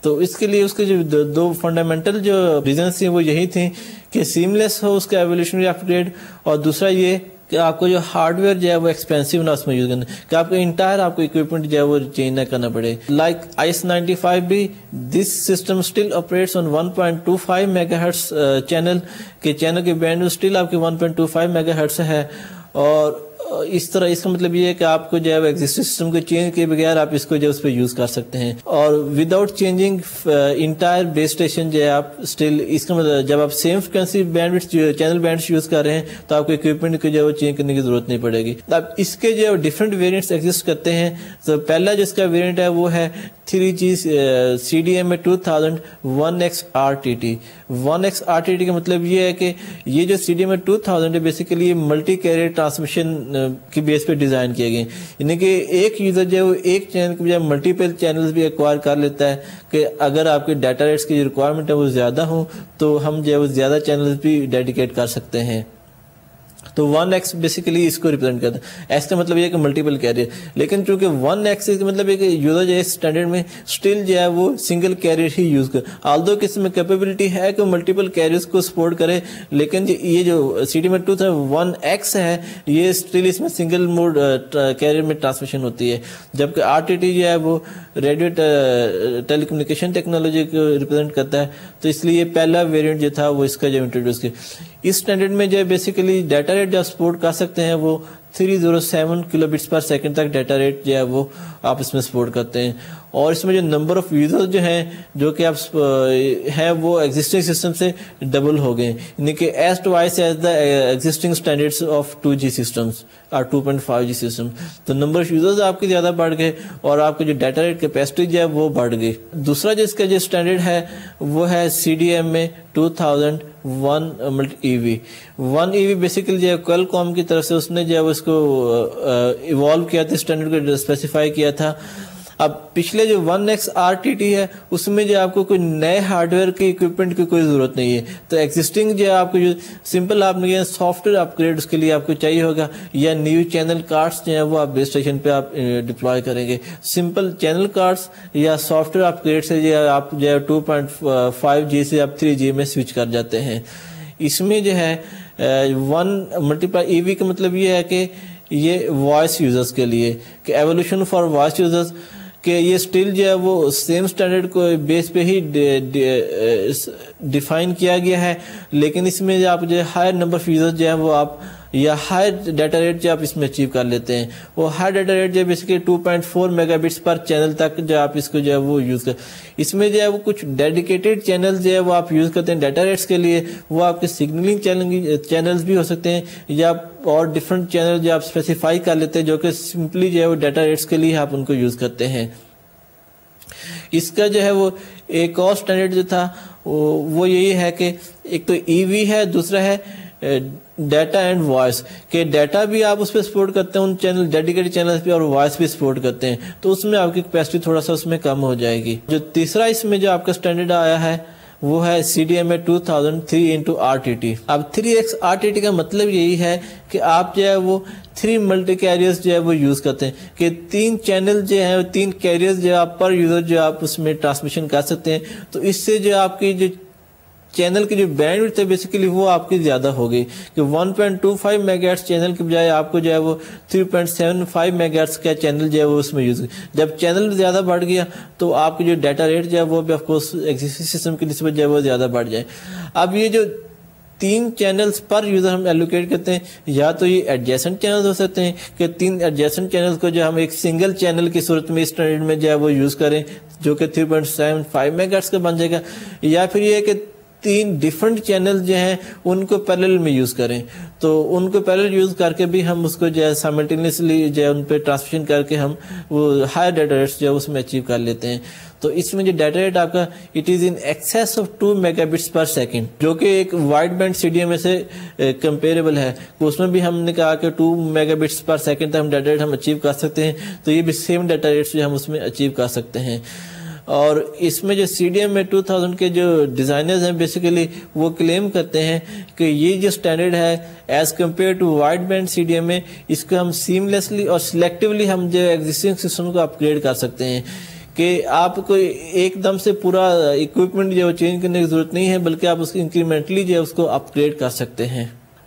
تو اس کے لیے اس کے جو دو فنڈامنٹل جو ریزنس تھیں وہ یہی تھیں کہ سیملیس ہو اس کا ایولیوشنری اپڈیٹ, اور دوسرا یہ کہ آپ کو جو ہارڈ ویئر جو ہے وہ ایکسپینسو نہ اس میں یوز کرنا, کہ آپ کو انٹائر آپ کو اکوپمنٹ جو ہے وہ چینج نہ کرنا پڑے. Like IS 95B this system still operates on 1.25 mega hertz channel, کہ چینل کی بینڈ اسٹل آپ کی 1.25 میگا ہرٹس ہے. اور اس طرح اس کا مطلب یہ ہے کہ آپ کو جو ہے ایگزسٹنگ سسٹم کو چینج کیے بغیر آپ اس کو جو ہے اس پہ یوز کر سکتے ہیں, اور without changing entire base station جو ہے آپ اسٹل, اس کا مطلب جب آپ same frequency band channel bands use کر رہے ہیں تو آپ کو اکوپمنٹ کو جو ہے وہ چینج کرنے کی ضرورت نہیں پڑے گی. اب اس کے جو ڈفرینٹ ویریئنٹس ایگزسٹ کرتے ہیں. تو پہلا جو اس کا ویریئنٹ ہے وہ ہے 3G CDMA 2000 1X RTT. 1X RTT کا مطلب یہ ہے کہ یہ جو CDMA 2000 ہے بیسیکلی ملٹی کیریئر ٹرانسمیشن کی بیس پہ ڈیزائن کیے گئے, یعنی کہ ایک یوزر جو ہے وہ ایک چینل کے بجائے ملٹیپل چینلز بھی ایکوائر کر لیتا ہے, کہ اگر آپ کے ڈیٹا ریٹس کی جو ریکوائرمنٹ ہے وہ زیادہ ہوں تو ہم جو ہے وہ زیادہ چینلز بھی ڈیڈیکیٹ کر سکتے ہیں. تو 1X بیسیکلی اس کو ریپرزینٹ کرتا ہے. ایس کا مطلب یہ ہے کہ ملٹیپل کیریئر, لیکن چونکہ 1X کا مطلب یہ کہ یوزر جو ہے اسٹینڈرڈ میں اسٹل جو ہے وہ سنگل کیریئر ہی یوز کر, آلدو کہ اس میں کیپیبلٹی ہے کہ ملٹیپل کیریئرز کو سپورٹ کرے, لیکن یہ جو CDMA 1X ہے یہ اسٹل اس میں سنگل موڈ کیریئر میں ٹرانسمیشن ہوتی ہے, جبکہ RTT جو ہے وہ ریڈیو ٹیلی کمیونیکیشن ٹیکنالوجی کو ریپرزینٹ کرتا ہے. تو اس لیے پہلا ویریئنٹ جو تھا وہ اس کا جو انٹروڈیوس کیا. اس اسٹینڈرڈ میں جو ہے بیسیکلی ڈیٹا ریٹ جو سپورٹ کر سکتے ہیں وہ 307 کلو بٹس پر سیکنڈ تک ڈیٹا ریٹ جو ہے وہ آپ اس میں سپورٹ کرتے ہیں. اور اس میں جو نمبر آف یوزر جو ہیں جو کہ آپ ہیں وہ ایگزسٹنگ سسٹم سے ڈبل ہو گئے, یعنی کہ as twice as the existing standards of 2G systems اور 2.5G سسٹم. تو نمبر آف یوزرز آپ کے زیادہ بڑھ گئے اور آپ کی جو ڈیٹا ریٹ کیپیسٹی جو ہے وہ بڑھ گئی. دوسرا جو اس کا جو اسٹینڈرڈ ہے وہ ہے CDMA 2000 1EV. 1EV بیسیکلی جو ہے کوالکام کی طرف سے اس نے جو ہے وہ اس کو ایوالو کیا تھا, اسٹینڈرڈ کو اسپیسیفائی کیا تھا. اب پچھلے جو 1X RTT ہے اس میں جو آپ کو کوئی نئے ہارڈ ویئر کے اکوپمنٹ کی کوئی ضرورت نہیں ہے. تو ایگزسٹنگ جو ہے آپ کو جو سمپل آپ نے سافٹ ویئر اپ گریڈ اس کے لیے آپ کو چاہیے ہوگا, یا نیو چینل کارڈس جو ہیں وہ آپ بیس اسٹیشن پہ آپ ڈپلوائے کریں گے. سمپل چینل کارڈس یا سافٹ ویئر اپ گریڈ سے جو ہے آپ جو ہے 2.5G سے آپ 3G میں سوئچ کر جاتے ہیں. اس میں جو ہے 1 ملٹیپلائی EV کا مطلب یہ ہے کہ یہ وائس یوزرز کے لیے کہ ایولیوشن فار وائس یوزرز کہ یہ اسٹل جو ہے وہ سیم اسٹینڈرڈ کو بیس پہ ہی ڈیفائن کیا گیا ہے، لیکن اس میں جو آپ جو ہائر نمبر آف یوزرز جو ہیں وہ آپ یا ہائی ڈیٹا ریٹ جو آپ اس میں اچیو کر لیتے ہیں، وہ ہائی ڈیٹا ریٹ جو بیسیکلی 2.4 میگا بٹس پر چینل تک جو آپ اس کو جو ہے وہ یوز کر، اس میں جو ہے وہ کچھ ڈیڈیکیٹڈ چینل جو ہے وہ آپ یوز کرتے ہیں ڈیٹا ریٹس کے لیے، وہ آپ کے سگنلنگ چینلز بھی ہو سکتے ہیں یا اور ڈفرنٹ چینل جو آپ اسپیسیفائی کر لیتے ہیں جو کہ سمپلی جو ہے وہ ڈیٹا ریٹس کے لیے آپ ان کو یوز کرتے ہیں۔ اس کا جو ہے وہ ایک اور اسٹینڈرڈ جو تھا وہ یہی ہے کہ ایک تو ای وی ہے، دوسرا ہے ڈیٹا اینڈ وائس کہ ڈیٹا بھی آپ اس پہ سپورٹ کرتے ہیں ان چینل ڈیڈیکیٹڈ چینل پہ اور وائس بھی سپورٹ کرتے ہیں، تو اس میں آپ کی کیپیسٹی تھوڑا سا اس میں کم ہو جائے گی۔ جو تیسرا اس میں جو آپ کا اسٹینڈرڈ آیا ہے وہ ہے CDMA 2000 3x/RTT۔ اب 3x/RTT کا مطلب یہی ہے کہ آپ جو ہے وہ 3 ملٹی کیریئرز جو ہے وہ یوز کرتے ہیں کہ 3 چینل جو ہیں 3 کیریئرز جو آپ پر یوزر جو آپ اس میں ٹرانسمیشن کر سکتے ہیں، تو اس سے جو آپ کی جو چینل کی جو بینڈ وڈتھ ہے بیسیکلی وہ آپ کی زیادہ ہو گئی کہ 1.25 میگا ہرٹز چینل کے بجائے آپ کو جو ہے وہ 3.75 میگا ہرٹز کا چینل جو ہے وہ اس میں یوز، جب چینل زیادہ بڑھ گیا تو آپ کی جو ڈیٹا ریٹ جو ہے وہ بھی آف کورس ایگزسٹنگ سسٹم کی نسبت جو ہے وہ زیادہ بڑھ جائے۔ اب یہ جو 3 چینلز پر یوزر ہم ایلوکیٹ کرتے ہیں، یا تو یہ ایڈجیسنٹ چینلز ہو سکتے ہیں کہ 3 ایڈجیسنٹ چینلز کو جو ہم ایک سنگل چینل کی صورت میں اسٹینڈرڈ میں جو ہے وہ یوز کریں جو کہ 3.75 میگا ہرٹز کا بن جائے گا، یا پھر یہ کہ 3 ڈیفرنٹ چینل جو ہیں ان کو پیرلل میں یوز کریں، تو ان کو پیرلل یوز کر کے بھی ہم اس کو جو ہے سائملٹینیسلی جو ہے ان پہ ٹرانسمیشن کر کے ہم وہ ہائی ڈیٹا ریٹس جو ہے اس میں اچیو کر لیتے ہیں۔ تو اس میں جو ڈیٹا ریٹ آپ کا it is in access of 2 mega bits per second, جو کہ ایک وائڈ بینڈ CDMA سے کمپیریبل ہے، اس میں بھی ہم نے کہا کہ 2 میگا بٹس پر سیکنڈ تک ہم ڈیٹا ریٹ ہم اچیو کر سکتے ہیں، تو یہ بھی سیم ڈیٹا ریٹس جو ہم اس میں اچیو کر سکتے ہیں۔ اور اس میں جو CDMA 2000 کے جو ڈیزائنرز ہیں بیسیکلی وہ کلیم کرتے ہیں کہ یہ جو سٹینڈرڈ ہے as compare to wideband CDMA، اس کو ہم سیملیسلی اور سلیکٹیولی ہم جو ایگزسٹنگ سسٹم کو اپگریڈ کر سکتے ہیں کہ آپ کو ایک دم سے پورا اکوپمنٹ جو چینج کرنے کی ضرورت نہیں ہے، بلکہ آپ اس کو انکریمنٹلی جو ہے اس کو اپگریڈ کر سکتے ہیں۔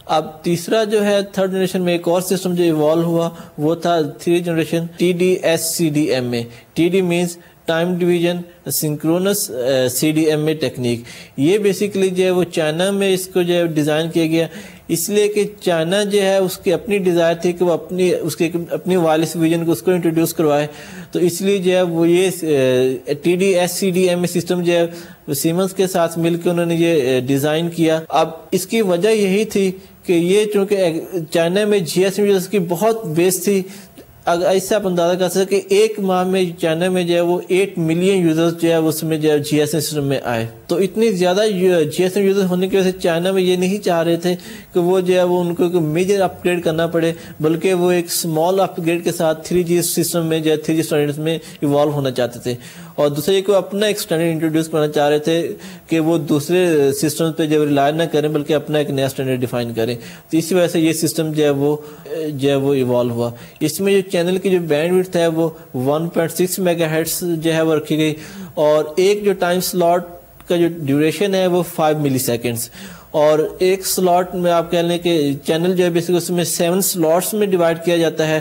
اب تیسرا جو ہے 3rd جنریشن میں ایک اور سسٹم جو ایوالو ہوا وہ تھا 3rd generation TD-SCDMA۔ TD means time division synchronous CDMA technique. یہ بیسیکلی جو ہے وہ چائنا میں اس کو جو ہے ڈیزائن کیا گیا، اس لیے کہ چائنا جو ہے اس کی اپنی ڈیزائر تھی کہ وہ اپنی وائرلیس ویژن کو اس کو انٹروڈیوس کروائے، تو اس لیے جو ہے وہ یہ TD-SCDMA سسٹم جو ہے سیمنس کے ساتھ مل کے انہوں نے یہ ڈیزائن کیا۔ اب اس کی وجہ یہی تھی کہ یہ چونکہ چائنا میں GSM یوزرز کی بہت بیس تھی، اگر ایسے آپ اندازہ کر سکتے کہ ایک ماہ میں چائنا میں جو ہے وہ 8 ملین یوزرز جو ہے اس میں جو ہے GSM سسٹم میں آئے، تو اتنی زیادہ GSM یوزر ہونے کی وجہ سے چائنا میں یہ نہیں چاہ رہے تھے کہ وہ جو ہے وہ ان کو میجر اپ گریڈ کرنا پڑے، بلکہ وہ ایک اسمال اپ گریڈ کے ساتھ 3G سسٹم میں جو ہے 3G اسٹینڈرڈ میں ایوالو ہونا چاہتے تھے، اور دوسرے کو اپنا ایک اسٹینڈرڈ انٹروڈیوس کرنا چاہ رہے تھے کہ وہ دوسرے سسٹم پہ جو ریلائی نہ کریں بلکہ اپنا ایک نیا اسٹینڈرڈ ڈیفائن کریں، تو اسی وجہ سے یہ سسٹم جو ہے وہ ایوالو ہوا۔ اس میں جو چینل کی جو بینڈ وڈتھ ہے وہ 1.6 میگا ہرٹز جو ہے وہ رکھی گئی، اور ایک جو ٹائم سلاٹ کا جو ڈیوریشن ہے وہ 5 ملی سیکنڈز، اور ایک سلاٹ میں آپ کہہ لیں کہ چینل جو ہے بیسیکلی اس میں 7 سلاٹس میں ڈیوائڈ کیا جاتا ہے،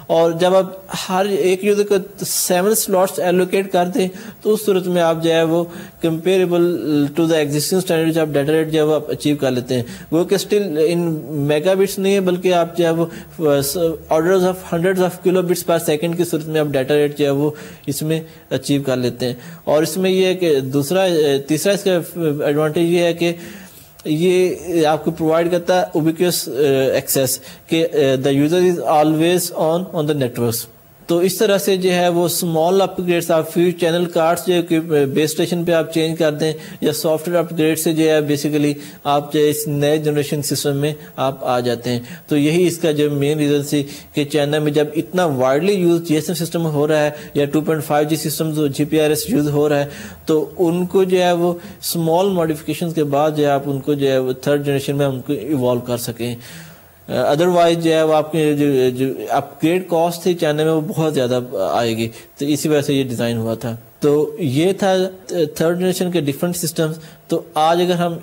اور جب آپ ہر ایک یوزر کو 7 سلاٹس ایلوکیٹ کر دیں تو اس صورت میں آپ جو ہے وہ comparable to the existing standard آپ ڈیٹا ریٹ جو ہے وہ آپ اچیو کر لیتے ہیں، وہ کہ اسٹل ان میگا بٹس نہیں ہے بلکہ آپ جو ہے وہ orders of hundreds of kilo bits per second کی صورت میں آپ ڈیٹا ریٹ جو ہے وہ اس میں اچیو کر لیتے ہیں۔ اور اس میں یہ ہے کہ تیسرا اس کا ایڈوانٹیج یہ ہے کہ یہ آپ کو پرووائڈ کرتا ہے اوبیکوس ایکسیس کہ the user is always on the networks, تو اس طرح سے جو ہے وہ اسمال اپ گریڈس آپ فیو چینل کارڈس جو کہ بیس اسٹیشن پہ آپ چینج کر دیں یا سافٹ ویئر اپ گریڈ سے جو ہے بیسیکلی آپ جو اس نئے جنریشن سسٹم میں آپ آ جاتے ہیں۔ تو یہی اس کا جو مین ریزن سی کہ چائنا میں جب اتنا وائڈلی یوز GSM سسٹم ہو رہا ہے یا 2.5G سسٹم GPRS یوز ہو رہا ہے، تو ان کو جو ہے وہ اسمال ماڈیفکیشن کے بعد جو ہے آپ ان کو جو ہے وہ 3rd جنریشن میں ان کو ایوالو کر سکیں، ادروائز جو ہے وہ آپ کے جو اپ گریڈ کاسٹ تھی چائنا میں وہ بہت زیادہ آئے گی، تو اسی وجہ سے یہ ڈیزائن ہوا تھا۔ تو یہ تھا تھرڈ جنریشن کے ڈفرینٹ سسٹمز. تو آج اگر ہم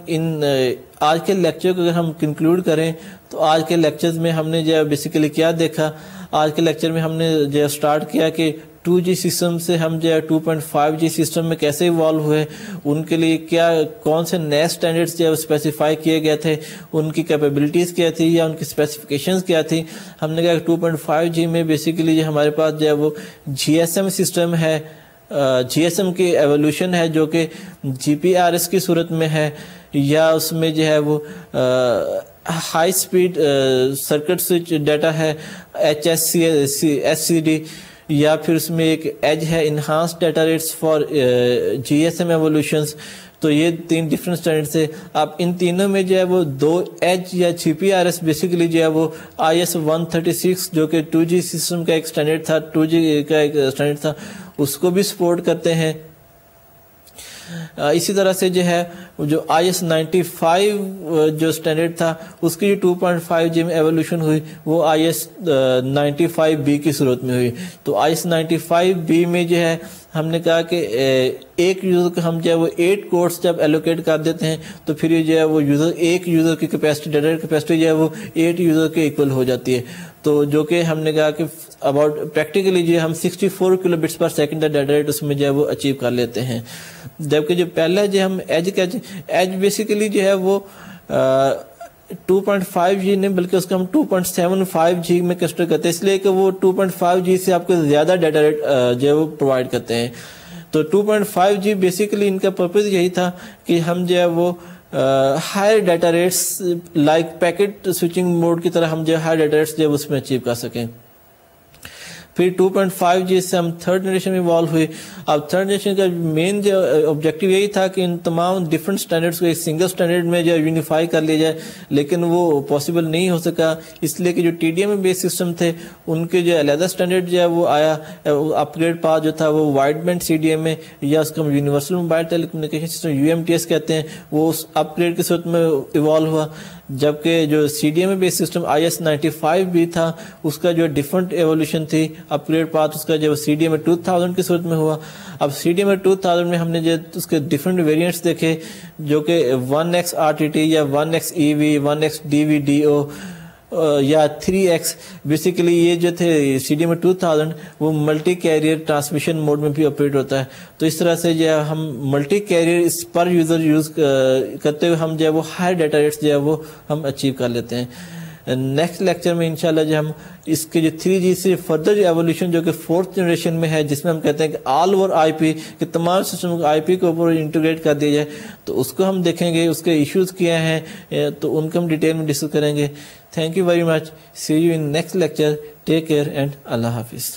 آج کے لیکچر کو اگر ہم کنکلوڈ کریں تو آج کے لیکچرز میں ہم نے جو ہے بیسیکلی کیا دیکھا. آج کے لیکچر میں ہم نے جو اسٹارٹ کیا کہ 2G سسٹم سے ہم جو ہے 2.5G سسٹم میں کیسے ایوالو ہوئے, ان کے لیے کون سے نئے اسٹینڈرڈس جو ہے اسپیسیفائی کیے گئے تھے, ان کی کیپیبلٹیز کیا تھی یا ان کی اسپیسیفکیشنز کیا تھی. ہم نے کہا کہ 2.5G میں بیسیکلی جو ہمارے پاس جو ہے وہ GSM سسٹم ہے, GSM کی ایولیوشن ہے جو کہ GPRS کی صورت میں ہے, یا اس میں جو ہے وہ high speed circuit switch data ہے HSCD, یا پھر اس میں ایک ایج ہے enhanced data rates for GSM evolutions. تو یہ 3 ڈفرینٹ اسٹینڈرڈس ہے. اب ان تینوں میں جو ہے وہ 2 ایج یا GPRS بیسیکلی جو ہے وہ IS 136 جو کہ 2G سسٹم کا ایک اسٹینڈرڈ تھا, 2G کا ایک اسٹینڈرڈ تھا, اس کو بھی سپورٹ کرتے ہیں. اسی طرح سے جو ہے جو IS 95 جو اسٹینڈرڈ تھا اس کی جو 2.5G میں ایولیوشن ہوئی وہ IS 95B کی صورت میں ہوئی. تو IS 95B میں جو ہے ہم نے کہا کہ ایک یوزر کو ہم جو ہے وہ 8 کورس جب ایلوکیٹ کر دیتے ہیں تو پھر یہ جو ہے وہ ایک یوزر کی کیپیسٹی ڈیٹا کیپیسٹی جو ہے وہ 8 یوزر کے ایکول ہو جاتی ہے. تو جو کہ ہم نے کہا کہ اباؤٹ پریکٹیکلی جو ہم 64 کلو بٹس پر سیکنڈ کا ڈیٹا ریٹ اس میں جو ہے وہ اچیو کر لیتے ہیں. جبکہ جو پہلا جو ہم ایج بیسیکلی جو ہے وہ 2.5G نہیں بلکہ اس کو ہم 2.75G میں کنسیڈر کرتے ہیں, اس لیے کہ وہ 2.5G سے آپ کو زیادہ ڈیٹا ریٹ جو ہے وہ پرووائڈ کرتے ہیں. تو 2.5G بیسیکلی ان کا پرپز یہی تھا کہ ہم جو ہے وہ higher data rates like packet switching mode کی طرح ہم جو ہائر ڈیٹا ریٹس جو ہے اس میں اچیو کر سکیں. پھر 2.5G سے ہم تھرڈ جنریشن میں ایوالو ہوئی. اب تھرڈ جنریشن کا مین جو آبجیکٹیو یہی تھا کہ ان تمام ڈفرینٹ اسٹینڈرڈس کو ایک سنگل اسٹینڈرڈ میں جو یونیفائی کر لیا جائے, لیکن وہ پاسبل نہیں ہو سکا اس لیے کہ جو TDM بیس سسٹم تھے ان کے جو علیحدہ اسٹینڈرڈ جو ہے وہ آیا, اپ گریڈ پاس جو تھا وہ وائڈ بینڈ CDMA یا اس کو یونیورسل موبائل ٹیلی کمیونیکیشن سسٹم UMTS کہتے ہیں, وہ اس اپ گریڈ کی صورت میں ایوالو ہوا. جبکہ جو CDMA base system IS 95B تھا اس کا جو ڈفرنٹ ایولیوشن تھی اپ گریڈ پاتھ اس کا جو CDMA 2000 کی صورت میں ہوا. اب CDMA 2000 میں ہم نے جو اس کے ڈفرنٹ ویریئنٹس دیکھے جو کہ 1X RTT یا 1X EV 1X DVDO یا 3X بیسیکلی یہ جو تھے CDMA 2000 وہ ملٹی کیریئر ٹرانسمیشن موڈ میں بھی آپریٹ ہوتا ہے. تو اس طرح سے جو ہے ہم ملٹی کیریئر اس پر یوزر یوز کرتے ہوئے ہم جو ہے وہ ہائی ڈیٹا ریٹس جو ہے وہ ہم اچیو کر لیتے ہیں. نیکسٹ لیکچر میں انشاءاللہ جو ہم اس کے جو 3G سے فردر جو ایولیوشن جو کہ 4th جنریشن میں ہے جس میں ہم کہتے ہیں کہ آل اوور IP کہ تمام سسٹم کو IP کے اوپر انٹیگریٹ کر دیا جائے, تو اس کو ہم دیکھیں گے, اس کے ایشوز کیا ہیں تو ان کو ہم ڈیٹیل میں ڈسکس کریں گے. Thank you very much. See you in next lecture. Take care and اللہ حافظ.